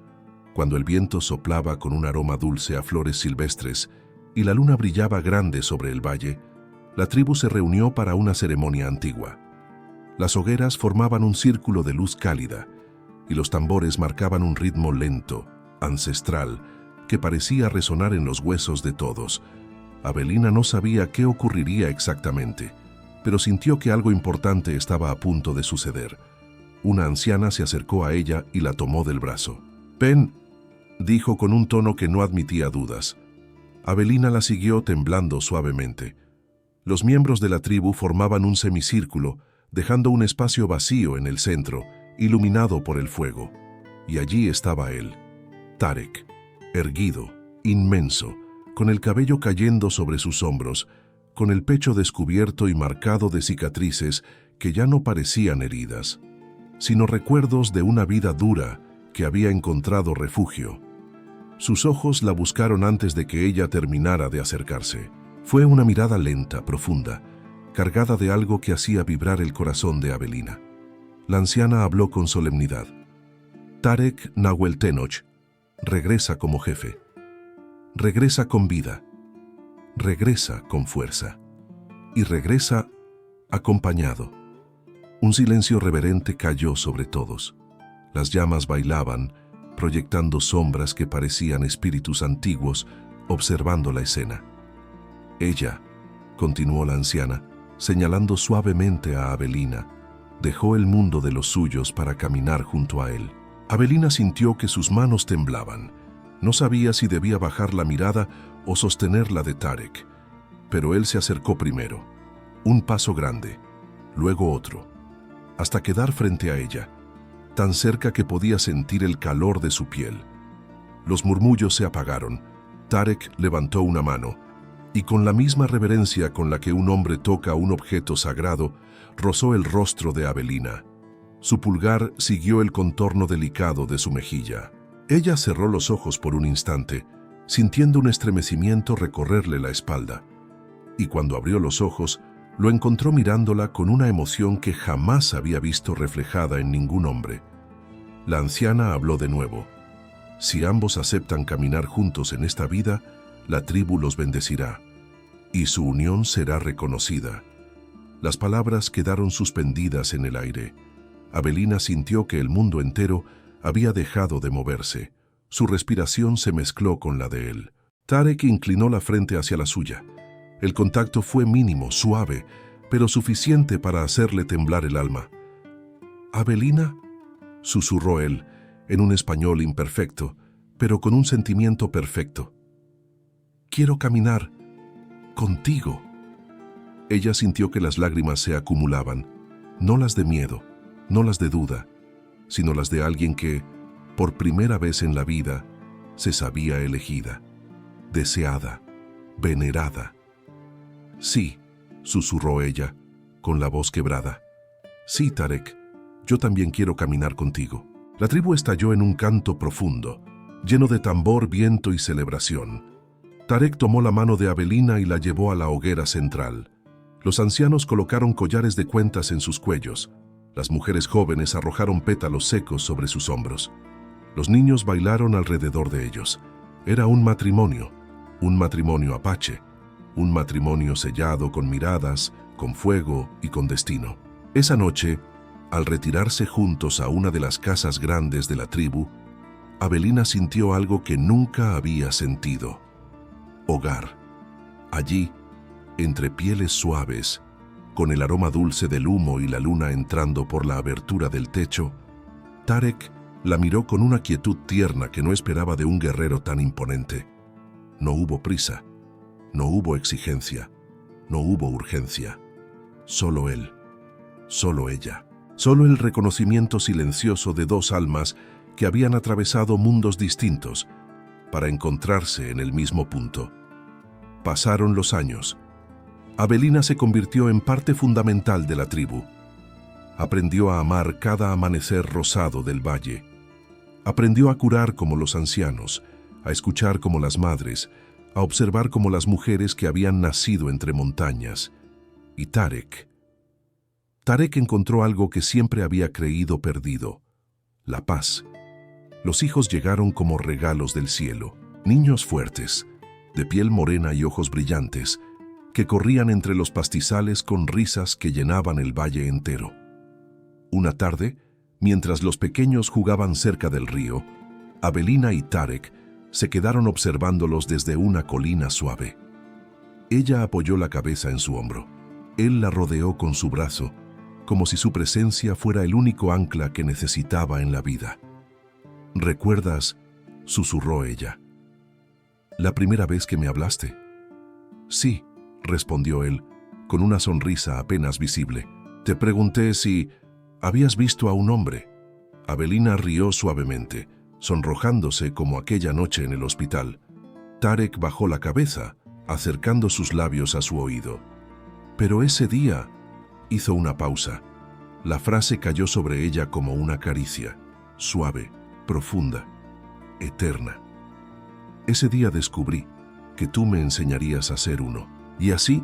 cuando el viento soplaba con un aroma dulce a flores silvestres y la luna brillaba grande sobre el valle, la tribu se reunió para una ceremonia antigua. Las hogueras formaban un círculo de luz cálida y los tambores marcaban un ritmo lento, ancestral, que parecía resonar en los huesos de todos. Avelina no sabía qué ocurriría exactamente, pero sintió que algo importante estaba a punto de suceder. Una anciana se acercó a ella y la tomó del brazo. «Ven», dijo con un tono que no admitía dudas. Avelina la siguió temblando suavemente. Los miembros de la tribu formaban un semicírculo, dejando un espacio vacío en el centro, iluminado por el fuego. Y allí estaba él, Tarek, erguido, inmenso, con el cabello cayendo sobre sus hombros, con el pecho descubierto y marcado de cicatrices que ya no parecían heridas, sino recuerdos de una vida dura que había encontrado refugio. Sus ojos la buscaron antes de que ella terminara de acercarse. Fue una mirada lenta, profunda, cargada de algo que hacía vibrar el corazón de Avelina. La anciana habló con solemnidad. Tarek Nahuel Tenoch regresa como jefe. Regresa con vida. Regresa con fuerza. Y regresa acompañado. Un silencio reverente cayó sobre todos. Las llamas bailaban, proyectando sombras que parecían espíritus antiguos, observando la escena. Ella, continuó la anciana, señalando suavemente a Avelina, dejó el mundo de los suyos para caminar junto a él. Avelina sintió que sus manos temblaban, No sabía si debía bajar la mirada o sostener la de Tarek, pero él se acercó primero. Un paso grande, luego otro, hasta quedar frente a ella, tan cerca que podía sentir el calor de su piel. Los murmullos se apagaron. Tarek levantó una mano y con la misma reverencia con la que un hombre toca un objeto sagrado, rozó el rostro de Avelina. Su pulgar siguió el contorno delicado de su mejilla. Ella cerró los ojos por un instante, sintiendo un estremecimiento recorrerle la espalda. Y cuando abrió los ojos, lo encontró mirándola con una emoción que jamás había visto reflejada en ningún hombre. La anciana habló de nuevo. Si ambos aceptan caminar juntos en esta vida, la tribu los bendecirá, y su unión será reconocida. Las palabras quedaron suspendidas en el aire. Avelina sintió que el mundo entero había dejado de moverse. Su respiración se mezcló con la de él. Tarek inclinó la frente hacia la suya. El contacto fue mínimo, suave, pero suficiente para hacerle temblar el alma. «¿Avelina?», susurró él, en un español imperfecto, pero con un sentimiento perfecto. «Quiero caminar contigo». Ella sintió que las lágrimas se acumulaban, no las de miedo, no las de duda, sino las de alguien que, por primera vez en la vida, se sabía elegida, deseada, venerada. «Sí», susurró ella, con la voz quebrada. «Sí, Tarek, yo también quiero caminar contigo». La tribu estalló en un canto profundo, lleno de tambor, viento y celebración. Tarek tomó la mano de Avelina y la llevó a la hoguera central. Los ancianos colocaron collares de cuentas en sus cuellos. Las mujeres jóvenes arrojaron pétalos secos sobre sus hombros. Los niños bailaron alrededor de ellos. Era un matrimonio apache, un matrimonio sellado con miradas, con fuego y con destino. Esa noche, al retirarse juntos a una de las casas grandes de la tribu, Avelina sintió algo que nunca había sentido. Hogar. Allí, entre pieles suaves, con el aroma dulce del humo y la luna entrando por la abertura del techo, Tarek la miró con una quietud tierna que no esperaba de un guerrero tan imponente. No hubo prisa, no hubo exigencia, no hubo urgencia. Solo él, solo ella, solo el reconocimiento silencioso de dos almas que habían atravesado mundos distintos para encontrarse en el mismo punto. Pasaron los años. Avelina se convirtió en parte fundamental de la tribu. Aprendió a amar cada amanecer rosado del valle. Aprendió a curar como los ancianos, a escuchar como las madres, a observar como las mujeres que habían nacido entre montañas. Y Tarek encontró algo que siempre había creído perdido: la paz. Los hijos llegaron como regalos del cielo, niños fuertes, de piel morena y ojos brillantes, que corrían entre los pastizales con risas que llenaban el valle entero. Una tarde, mientras los pequeños jugaban cerca del río, Avelina y Tarek se quedaron observándolos desde una colina suave. Ella apoyó la cabeza en su hombro. Él la rodeó con su brazo, como si su presencia fuera el único ancla que necesitaba en la vida. «¿Recuerdas?», susurró ella. «¿La primera vez que me hablaste?». «Sí», respondió él, con una sonrisa apenas visible. «Te pregunté si habías visto a un hombre». Avelina rió suavemente, sonrojándose como aquella noche en el hospital. Tarek bajó la cabeza, acercando sus labios a su oído. «Pero ese día…», hizo una pausa. La frase cayó sobre ella como una caricia, suave, profunda, eterna. «Ese día descubrí que tú me enseñarías a ser uno». Y así,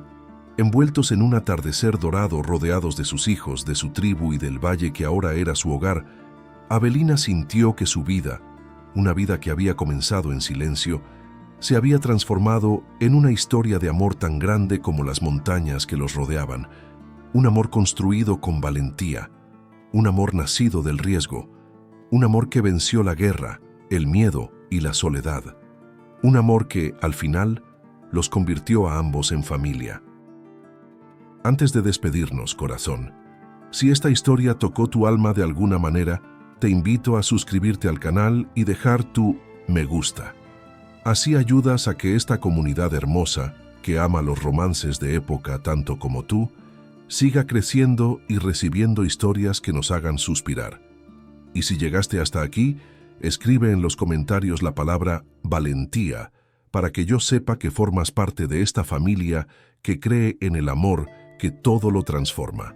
envueltos en un atardecer dorado, rodeados de sus hijos, de su tribu y del valle que ahora era su hogar, Avelina sintió que su vida, una vida que había comenzado en silencio, se había transformado en una historia de amor tan grande como las montañas que los rodeaban, un amor construido con valentía, un amor nacido del riesgo, un amor que venció la guerra, el miedo y la soledad, un amor que, al final, los convirtió a ambos en familia. Antes de despedirnos, corazón, si esta historia tocó tu alma de alguna manera, te invito a suscribirte al canal y dejar tu me gusta. Así ayudas a que esta comunidad hermosa, que ama los romances de época tanto como tú, siga creciendo y recibiendo historias que nos hagan suspirar. Y si llegaste hasta aquí, escribe en los comentarios la palabra valentía, para que yo sepa que formas parte de esta familia que cree en el amor que todo lo transforma.